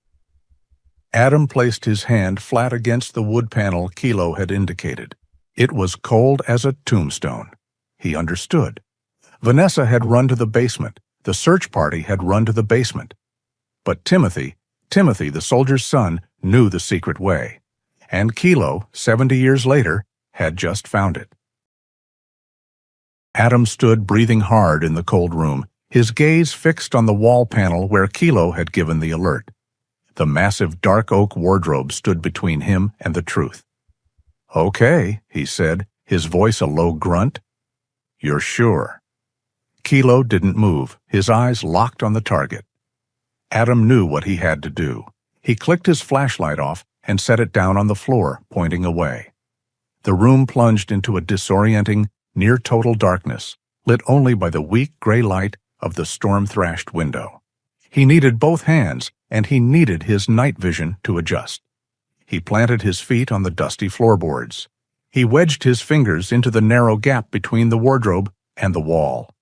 Adam placed his hand flat against the wood panel Kilo had indicated. It was cold as a tombstone. He understood. Vanessa had run to the basement. The search party had run to the basement. But Timothy, the soldier's son, knew the secret way. And Kilo, 70 years later, had just found it. Adam stood breathing hard in the cold room, his gaze fixed on the wall panel where Kilo had given the alert. The massive dark oak wardrobe stood between him and the truth. "Okay," he said, his voice a low grunt. "You're sure?" Kilo didn't move, his eyes locked on the target. Adam knew what he had to do. He clicked his flashlight off and set it down on the floor, pointing away. The room plunged into a disorienting, near-total darkness, lit only by the weak gray light of the storm-thrashed window. He needed both hands, and he needed his night vision to adjust. He planted his feet on the dusty floorboards. He wedged his fingers into the narrow gap between the wardrobe and the wall.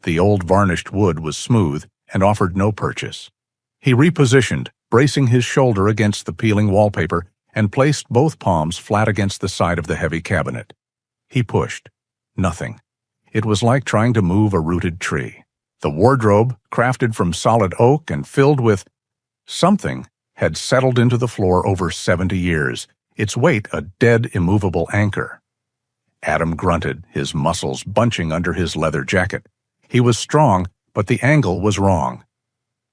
The old varnished wood was smooth and offered no purchase. He repositioned, bracing his shoulder against the peeling wallpaper, and placed both palms flat against the side of the heavy cabinet. He pushed. Nothing. It was like trying to move a rooted tree. The wardrobe, crafted from solid oak and filled with something, had settled into the floor over 70 years, its weight a dead, immovable anchor. Adam grunted, his muscles bunching under his leather jacket. He was strong, but the angle was wrong.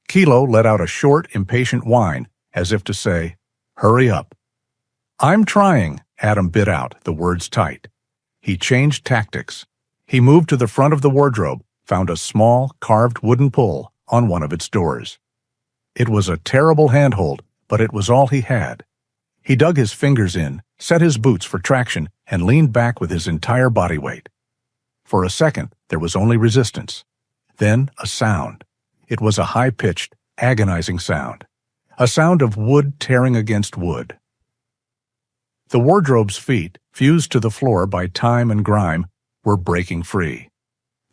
Kilo let out a short, impatient whine, as if to say, "Hurry up." "I'm trying," Adam bit out, the words tight. He changed tactics. He moved to the front of the wardrobe, found a small, carved wooden pull on one of its doors. It was a terrible handhold, but it was all he had. He dug his fingers in, set his boots for traction, and leaned back with his entire body weight. For a second, there was only resistance. Then a sound. It was a high-pitched, agonizing sound. A sound of wood tearing against wood. The wardrobe's feet, fused to the floor by time and grime, were breaking free.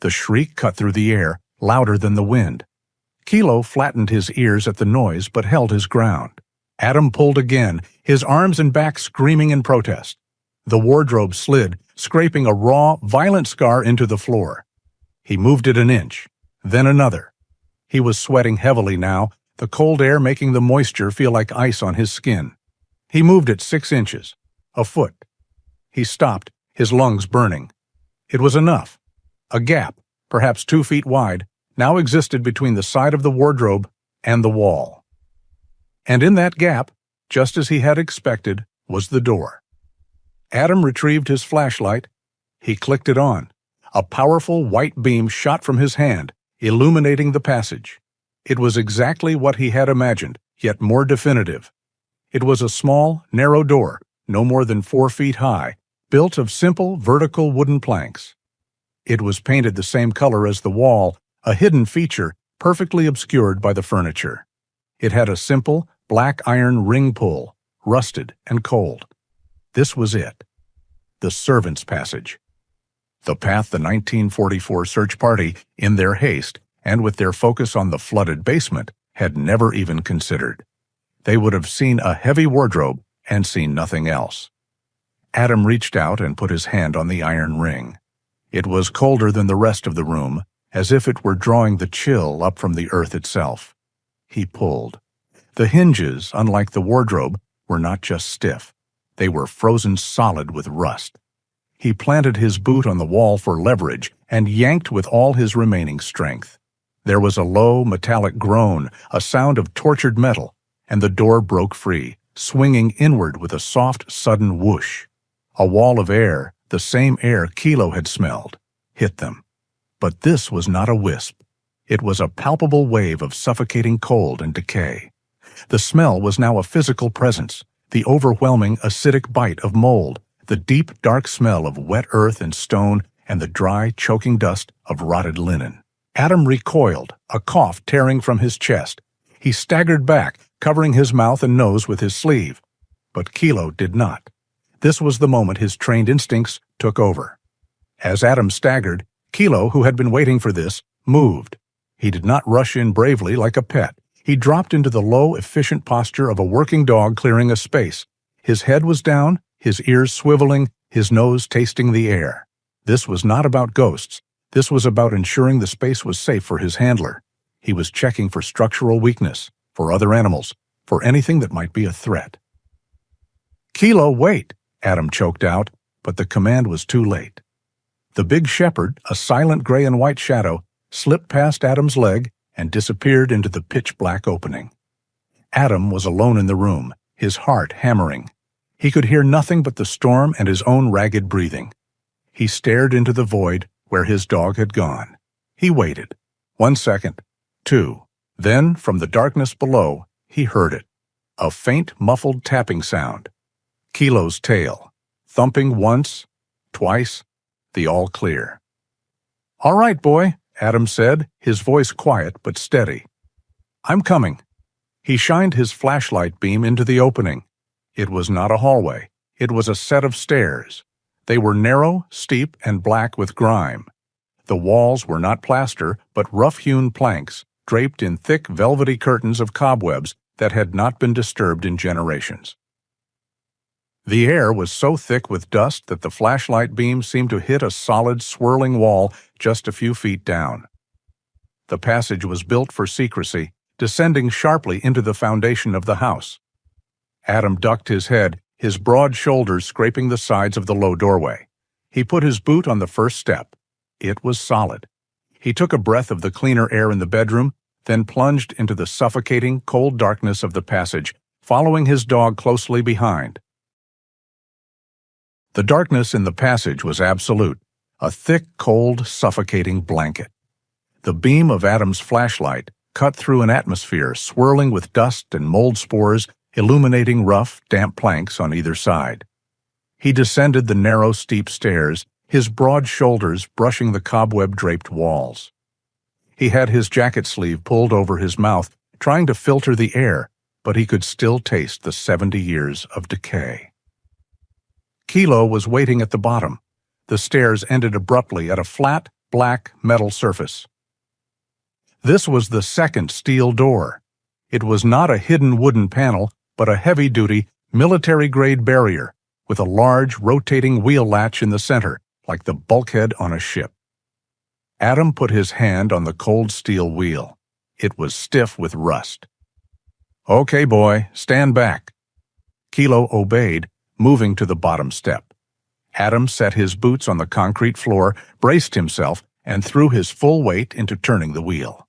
The shriek cut through the air, louder than the wind. Kilo flattened his ears at the noise but held his ground. Adam pulled again, his arms and back screaming in protest. The wardrobe slid, scraping a raw, violent scar into the floor. He moved it an inch, then another. He was sweating heavily now, the cold air making the moisture feel like ice on his skin. He moved it 6 inches, a foot. He stopped, his lungs burning. It was enough. A gap, perhaps 2 feet wide, now existed between the side of the wardrobe and the wall. And in that gap, just as he had expected, was the door. Adam retrieved his flashlight. He clicked it on. A powerful white beam shot from his hand, illuminating the passage. It was exactly what he had imagined, yet more definitive. It was a small, narrow door, no more than 4 feet high, built of simple, vertical wooden planks. It was painted the same color as the wall, a hidden feature perfectly obscured by the furniture. It had a simple, black iron ring pull, rusted and cold. This was it. The servants' passage. The path the 1944 search party, in their haste, and with their focus on the flooded basement, had never even considered. They would have seen a heavy wardrobe and seen nothing else. Adam reached out and put his hand on the iron ring. It was colder than the rest of the room, as if it were drawing the chill up from the earth itself. He pulled. The hinges, unlike the wardrobe, were not just stiff. They were frozen solid with rust. He planted his boot on the wall for leverage and yanked with all his remaining strength. There was a low, metallic groan, a sound of tortured metal, and the door broke free, swinging inward with a soft, sudden whoosh. A wall of air, the same air Kilo had smelled, hit them. But this was not a wisp. It was a palpable wave of suffocating cold and decay. The smell was now a physical presence, the overwhelming acidic bite of mold, the deep, dark smell of wet earth and stone, and the dry, choking dust of rotted linen. Adam recoiled, a cough tearing from his chest. He staggered back, covering his mouth and nose with his sleeve. But Kilo did not. This was the moment his trained instincts took over. As Adam staggered, Kilo, who had been waiting for this, moved. He did not rush in bravely like a pet. He dropped into the low, efficient posture of a working dog clearing a space. His head was down, his ears swiveling, his nose tasting the air. This was not about ghosts. This was about ensuring the space was safe for his handler. He was checking for structural weakness, for other animals, for anything that might be a threat. "Kilo, wait!" Adam choked out, but the command was too late. The big shepherd, a silent gray and white shadow, slipped past Adam's leg and disappeared into the pitch-black opening. Adam was alone in the room, his heart hammering. He could hear nothing but the storm and his own ragged breathing. He stared into the void where his dog had gone. He waited. 1 second, 2. Then, from the darkness below, he heard it. A faint, muffled tapping sound. Kilo's tail. Thumping once, twice, the all clear. "All right, boy," Adam said, his voice quiet but steady. "I'm coming." He shined his flashlight beam into the opening. It was not a hallway. It was a set of stairs. They were narrow, steep, and black with grime. The walls were not plaster, but rough-hewn planks, draped in thick, velvety curtains of cobwebs that had not been disturbed in generations. The air was so thick with dust that the flashlight beam seemed to hit a solid, swirling wall just a few feet down. The passage was built for secrecy, descending sharply into the foundation of the house. Adam ducked his head, his broad shoulders scraping the sides of the low doorway. He put his boot on the first step. It was solid. He took a breath of the cleaner air in the bedroom, then plunged into the suffocating, cold darkness of the passage, following his dog closely behind. The darkness in the passage was absolute, a thick, cold, suffocating blanket. The beam of Adam's flashlight cut through an atmosphere swirling with dust and mold spores, illuminating rough, damp planks on either side. He descended the narrow, steep stairs, his broad shoulders brushing the cobweb-draped walls. He had his jacket sleeve pulled over his mouth, trying to filter the air, but he could still taste the 70 years of decay. Kilo was waiting at the bottom. The stairs ended abruptly at a flat, black metal surface. This was the second steel door. It was not a hidden wooden panel, but a heavy-duty, military-grade barrier, with a large, rotating wheel latch in the center, like the bulkhead on a ship. Adam put his hand on the cold steel wheel. It was stiff with rust. "Okay, boy, stand back." Kilo obeyed, moving to the bottom step. Adam set his boots on the concrete floor, braced himself, and threw his full weight into turning the wheel.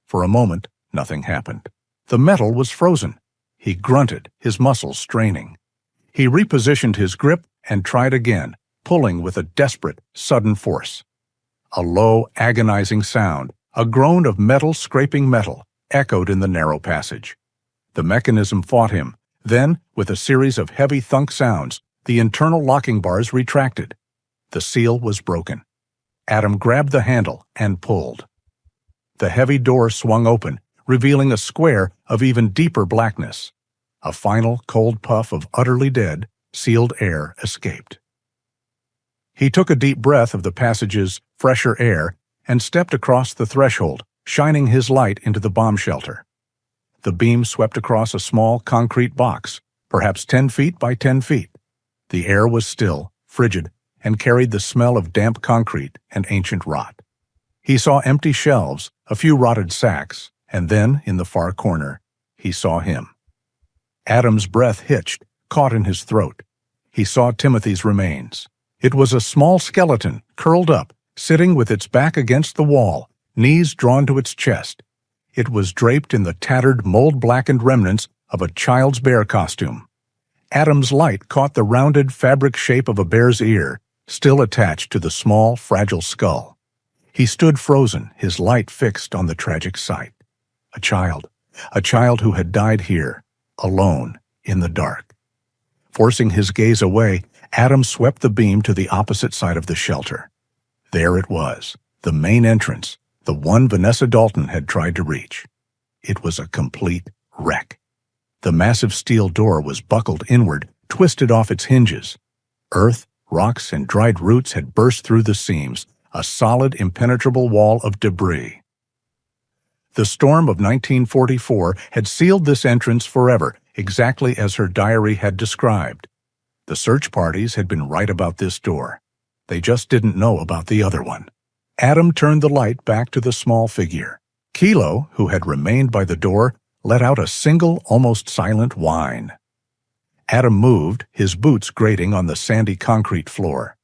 For a moment, nothing happened. The metal was frozen. He grunted, his muscles straining. He repositioned his grip and tried again, pulling with a desperate, sudden force. A low, agonizing sound, a groan of metal scraping metal, echoed in the narrow passage. The mechanism fought him. Then, with a series of heavy thunk sounds, the internal locking bars retracted. The seal was broken. Adam grabbed the handle and pulled. The heavy door swung open, revealing a square of even deeper blackness. A final cold puff of utterly dead, sealed air escaped. He took a deep breath of the passage's fresher air and stepped across the threshold, shining his light into the bomb shelter. The beam swept across a small concrete box, perhaps 10 feet by 10 feet. The air was still, frigid, and carried the smell of damp concrete and ancient rot. He saw empty shelves, a few rotted sacks, and then, in the far corner, he saw him. Adam's breath hitched, caught in his throat. He saw Timothy's remains. It was a small skeleton, curled up, sitting with its back against the wall, knees drawn to its chest. It was draped in the tattered, mold-blackened remnants of a child's bear costume. Adam's light caught the rounded fabric shape of a bear's ear, still attached to the small, fragile skull. He stood frozen, his light fixed on the tragic sight. A child who had died here, alone, in the dark. Forcing his gaze away, Adam swept the beam to the opposite side of the shelter. There it was, the main entrance, the one Vanessa Dalton had tried to reach. It was a complete wreck. The massive steel door was buckled inward, twisted off its hinges. Earth, rocks, and dried roots had burst through the seams, a solid, impenetrable wall of debris. The storm of 1944 had sealed this entrance forever, exactly as her diary had described. The search parties had been right about this door. They just didn't know about the other one. Adam turned the light back to the small figure. Kilo, who had remained by the door, let out a single, almost silent whine. Adam moved, his boots grating on the sandy concrete floor.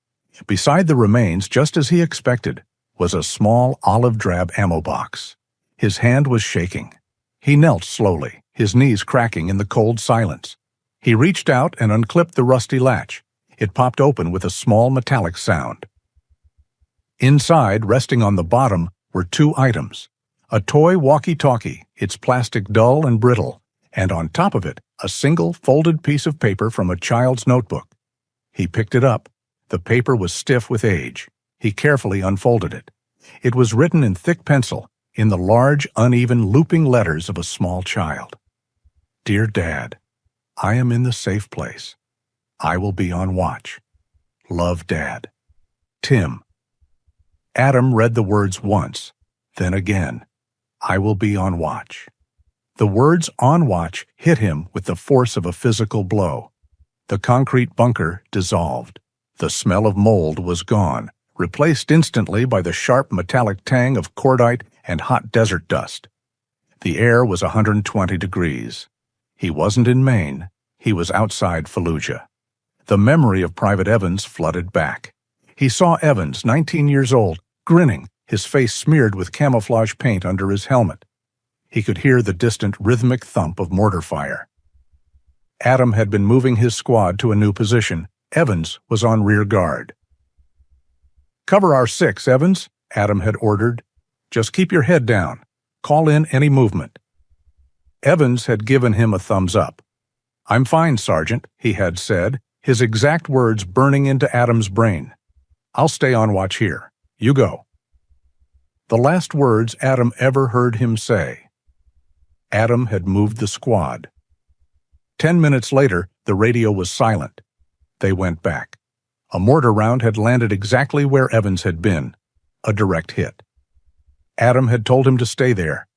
Beside the remains, just as he expected, was a small olive-drab ammo box. His hand was shaking. He knelt slowly, his knees cracking in the cold silence. He reached out and unclipped the rusty latch. It popped open with a small metallic sound. Inside, resting on the bottom, were two items. A toy walkie-talkie, its plastic dull and brittle, and on top of it, a single folded piece of paper from a child's notebook. He picked it up. The paper was stiff with age. He carefully unfolded it. It was written in thick pencil, in the large, uneven, looping letters of a small child. Dear Dad, I am in the safe place. I will be on watch. Love, Dad. Tim. Adam read the words once, then again. I will be on watch. The words on watch hit him with the force of a physical blow. The concrete bunker dissolved. The smell of mold was gone, replaced instantly by the sharp metallic tang of cordite and hot desert dust. The air was 120 degrees. He wasn't in Maine. He was outside Fallujah. The memory of Private Evans flooded back. He saw Evans, 19 years old, grinning, his face smeared with camouflage paint under his helmet. He could hear the distant rhythmic thump of mortar fire. Adam had been moving his squad to a new position. Evans was on rear guard. Cover our 6, Evans, Adam had ordered. Just keep your head down. Call in any movement. Evans had given him a thumbs up. I'm fine, Sergeant, he had said, his exact words burning into Adam's brain. I'll stay on watch here. You go. The last words Adam ever heard him say. Adam had moved the squad. 10 minutes later, the radio was silent. They went back. A mortar round had landed exactly where Evans had been. A direct hit. Adam had told him to stay there.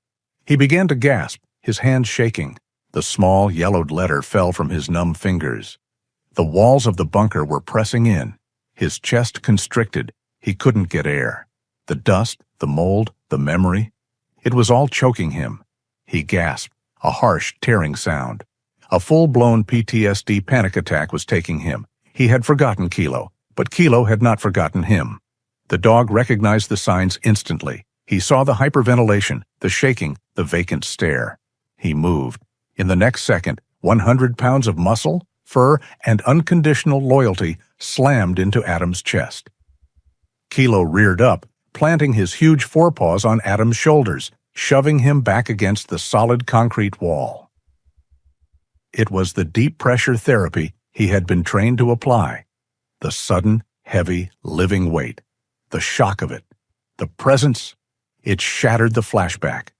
He began to gasp, his hands shaking. The small, yellowed letter fell from his numb fingers. The walls of the bunker were pressing in. His chest constricted. He couldn't get air. The dust, the mold, the memory. It was all choking him. He gasped, a harsh, tearing sound. A full-blown PTSD panic attack was taking him. He had forgotten Kilo, but Kilo had not forgotten him. The dog recognized the signs instantly. He saw the hyperventilation, the shaking, the vacant stare. He moved. In the next second, 100 pounds of muscle, fur, and unconditional loyalty slammed into Adam's chest. Kilo reared up, planting his huge forepaws on Adam's shoulders, shoving him back against the solid concrete wall. It was the deep-pressure therapy he had been trained to apply. The sudden, heavy, living weight. The shock of it. The presence. It shattered the flashback.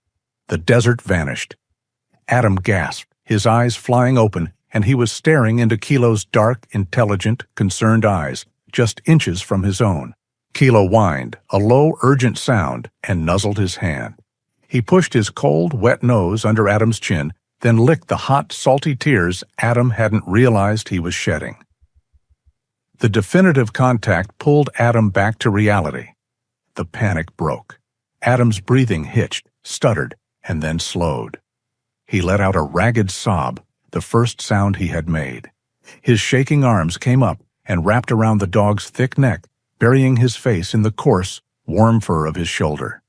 The desert vanished. Adam gasped, his eyes flying open, and he was staring into Kilo's dark, intelligent, concerned eyes, just inches from his own. Kilo whined, a low, urgent sound, and nuzzled his hand. He pushed his cold, wet nose under Adam's chin, then licked the hot, salty tears Adam hadn't realized he was shedding. The definitive contact pulled Adam back to reality. The panic broke. Adam's breathing hitched, stuttered, and then slowed. He let out a ragged sob, the first sound he had made. His shaking arms came up and wrapped around the dog's thick neck, burying his face in the coarse, warm fur of his shoulder.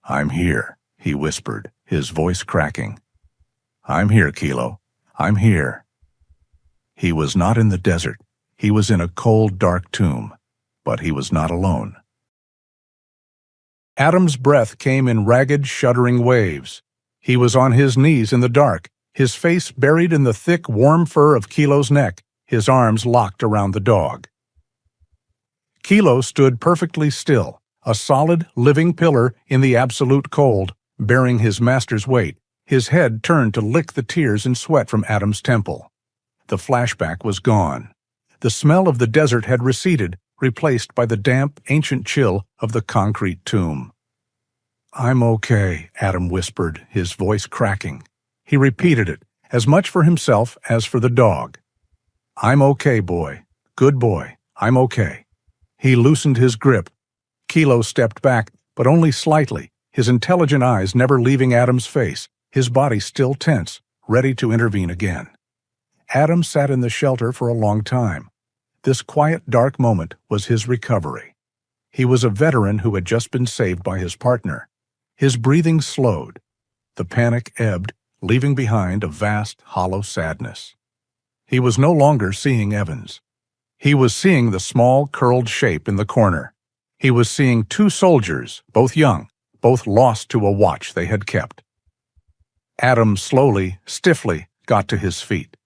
"I'm here," he whispered, his voice cracking. "I'm here, Kilo. I'm here." He was not in the desert. He was in a cold, dark tomb, but he was not alone. Adam's breath came in ragged, shuddering waves. He was on his knees in the dark, his face buried in the thick, warm fur of Kilo's neck, his arms locked around the dog. Kilo stood perfectly still, a solid, living pillar in the absolute cold, bearing his master's weight, his head turned to lick the tears and sweat from Adam's temple. The flashback was gone. The smell of the desert had receded, replaced by the damp, ancient chill of the concrete tomb. "I'm okay," Adam whispered, his voice cracking. He repeated it, as much for himself as for the dog. "I'm okay, boy. Good boy. I'm okay." He loosened his grip. Kilo stepped back, but only slightly, his intelligent eyes never leaving Adam's face, his body still tense, ready to intervene again. Adam sat in the shelter for a long time. This quiet, dark moment was his recovery. He was a veteran who had just been saved by his partner. His breathing slowed. The panic ebbed, leaving behind a vast, hollow sadness. He was no longer seeing Evans. He was seeing the small, curled shape in the corner. He was seeing two soldiers, both young, both lost to a watch they had kept. Adam slowly, stiffly, got to his feet.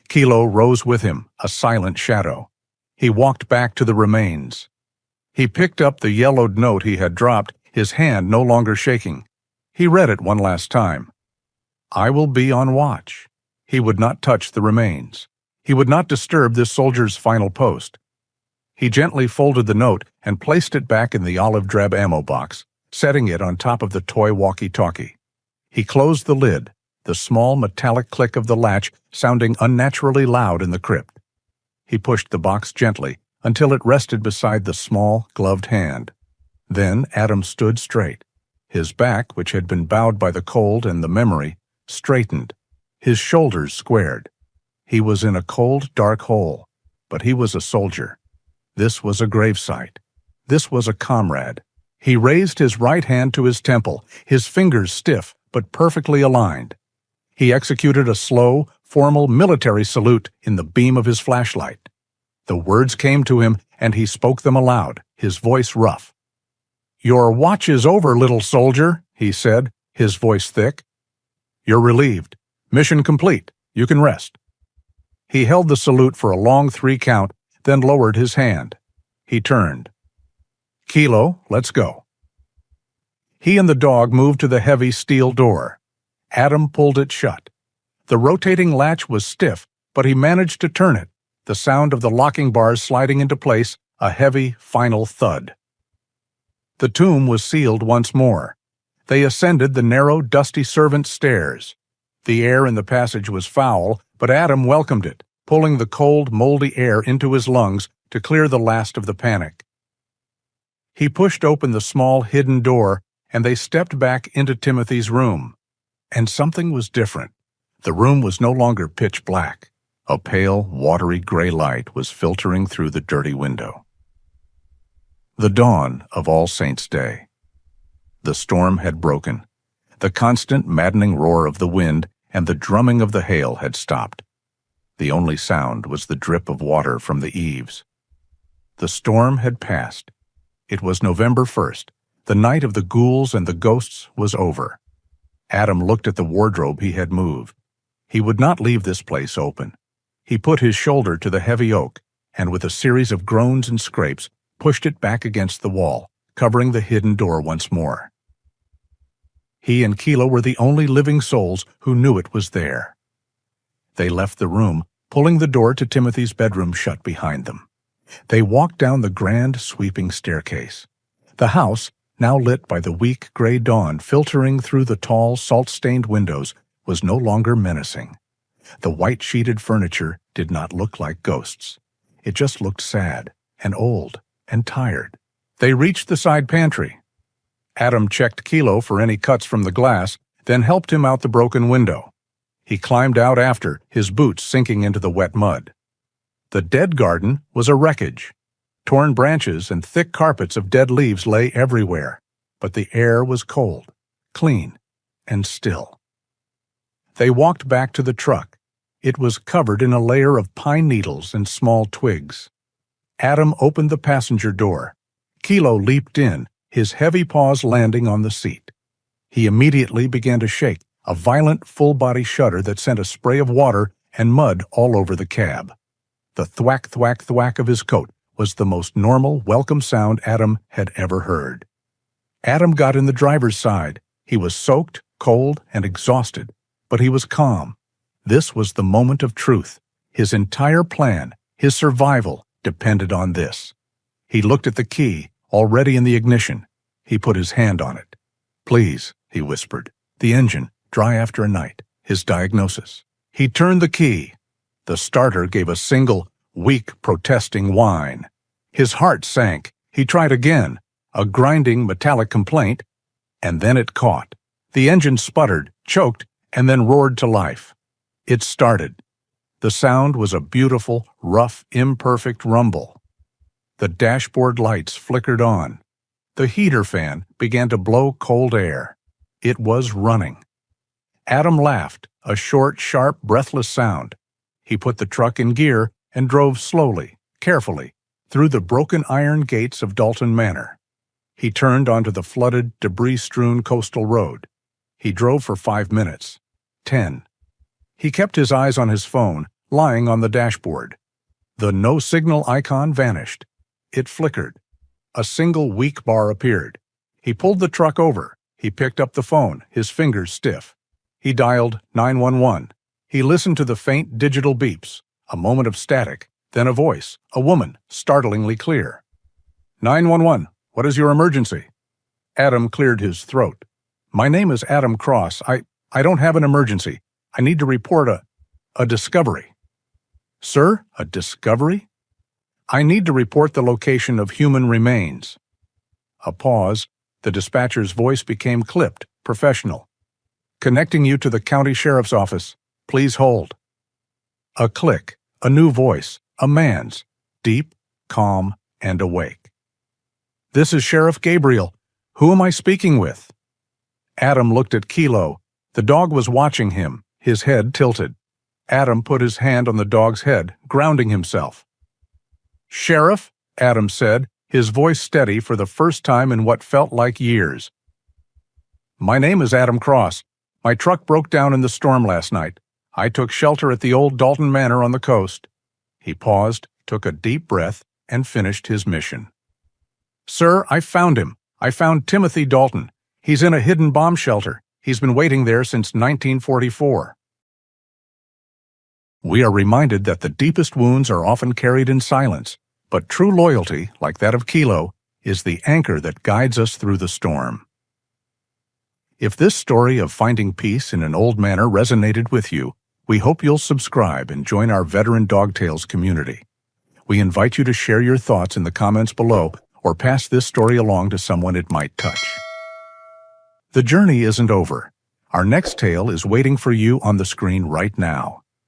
Kilo rose with him, a silent shadow. He walked back to the remains. He picked up the yellowed note he had dropped, his hand no longer shaking. He read it one last time. "I will be on watch." He would not touch the remains. He would not disturb this soldier's final post. He gently folded the note and placed it back in the olive-drab ammo box, setting it on top of the toy walkie-talkie. He closed the lid, the small metallic click of the latch sounding unnaturally loud in the crypt. He pushed the box gently until it rested beside the small, gloved hand. Then Adam stood straight. His back, which had been bowed by the cold and the memory, straightened. His shoulders squared. He was in a cold, dark hole, but he was a soldier. This was a gravesite. This was a comrade. He raised his right hand to his temple, his fingers stiff but perfectly aligned. He executed a slow, formal military salute in the beam of his flashlight. The words came to him, and he spoke them aloud, his voice rough. "Your watch is over, little soldier," he said, his voice thick. "You're relieved. Mission complete. You can rest." He held the salute for a long 3 count, then lowered his hand. He turned. "Kilo, let's go." He and the dog moved to the heavy steel door. Adam pulled it shut. The rotating latch was stiff, but he managed to turn it, the sound of the locking bars sliding into place, a heavy, final thud. The tomb was sealed once more. They ascended the narrow, dusty servants' stairs. The air in the passage was foul, but Adam welcomed it, pulling the cold, moldy air into his lungs to clear the last of the panic. He pushed open the small hidden door, and they stepped back into Timothy's room. And something was different. The room was no longer pitch black. A pale, watery gray light was filtering through the dirty window. The dawn of All Saints' Day. The storm had broken. The constant, maddening roar of the wind and the drumming of the hail had stopped. The only sound was the drip of water from the eaves. The storm had passed. It was November 1st. The night of the ghouls and the ghosts was over. Adam looked at the wardrobe he had moved. He would not leave this place open. He put his shoulder to the heavy oak, and with a series of groans and scrapes, pushed it back against the wall, covering the hidden door once more. He and Kilo were the only living souls who knew it was there. They left the room, pulling the door to Timothy's bedroom shut behind them. They walked down the grand, sweeping staircase. The house, now lit by the weak gray dawn filtering through the tall, salt-stained windows, was no longer menacing. The white-sheeted furniture did not look like ghosts. It just looked sad and old and tired. They reached the side pantry. Adam checked Kilo for any cuts from the glass, then helped him out the broken window. He climbed out after, his boots sinking into the wet mud. The dead garden was a wreckage. Torn branches and thick carpets of dead leaves lay everywhere, but the air was cold, clean, and still. They walked back to the truck. It was covered in a layer of pine needles and small twigs. Adam opened the passenger door. Kilo leaped in, his heavy paws landing on the seat. He immediately began to shake, a violent full-body shudder that sent a spray of water and mud all over the cab. The thwack, thwack, thwack of his coat was the most normal, welcome sound Adam had ever heard. Adam got in the driver's side. He was soaked, cold, and exhausted, but he was calm. This was the moment of truth. His entire plan, his survival, depended on this. He looked at the key, already in the ignition. He put his hand on it. "Please," he whispered. "The engine, dry after a night." His diagnosis. He turned the key. The starter gave a single, weak, protesting whine. His heart sank. He tried again, a grinding, metallic complaint, and then it caught. The engine sputtered, choked, and then roared to life. It started. The sound was a beautiful, rough, imperfect rumble. The dashboard lights flickered on. The heater fan began to blow cold air. It was running. Adam laughed, a short, sharp, breathless sound. He put the truck in gear and drove slowly, carefully, through the broken iron gates of Dalton Manor. He turned onto the flooded, debris-strewn coastal road. He drove for 5 minutes. 10. He kept his eyes on his phone, lying on the dashboard. The no-signal icon vanished. It flickered. A single weak bar appeared. He pulled the truck over. He picked up the phone, his fingers stiff. He dialed 911. He listened to the faint digital beeps, a moment of static, then a voice, a woman, startlingly clear. 911, what is your emergency? Adam cleared his throat. My name is Adam Cross. I don't have an emergency. I need to report a discovery. Sir, a discovery? I need to report the location of human remains. A pause. The dispatcher's voice became clipped, professional. Connecting you to the county sheriff's office. Please hold. A click, a new voice, a man's, deep, calm, and awake. This is Sheriff Gabriel. Who am I speaking with? Adam looked at Kilo. The dog was watching him, his head tilted. Adam put his hand on the dog's head, grounding himself. Sheriff, Adam said, his voice steady for the first time in what felt like years. My name is Adam Cross. My truck broke down in the storm last night. I took shelter at the old Dalton Manor on the coast. He paused, took a deep breath, and finished his mission. Sir, I found him. I found Timothy Dalton. He's in a hidden bomb shelter. He's been waiting there since 1944. We are reminded that the deepest wounds are often carried in silence, but true loyalty, like that of Kilo, is the anchor that guides us through the storm. If this story of finding peace in an old manor resonated with you, we hope you'll subscribe and join our Veteran Dog Tales community. We invite you to share your thoughts in the comments below or pass this story along to someone it might touch. The journey isn't over. Our next tale is waiting for you on the screen right now.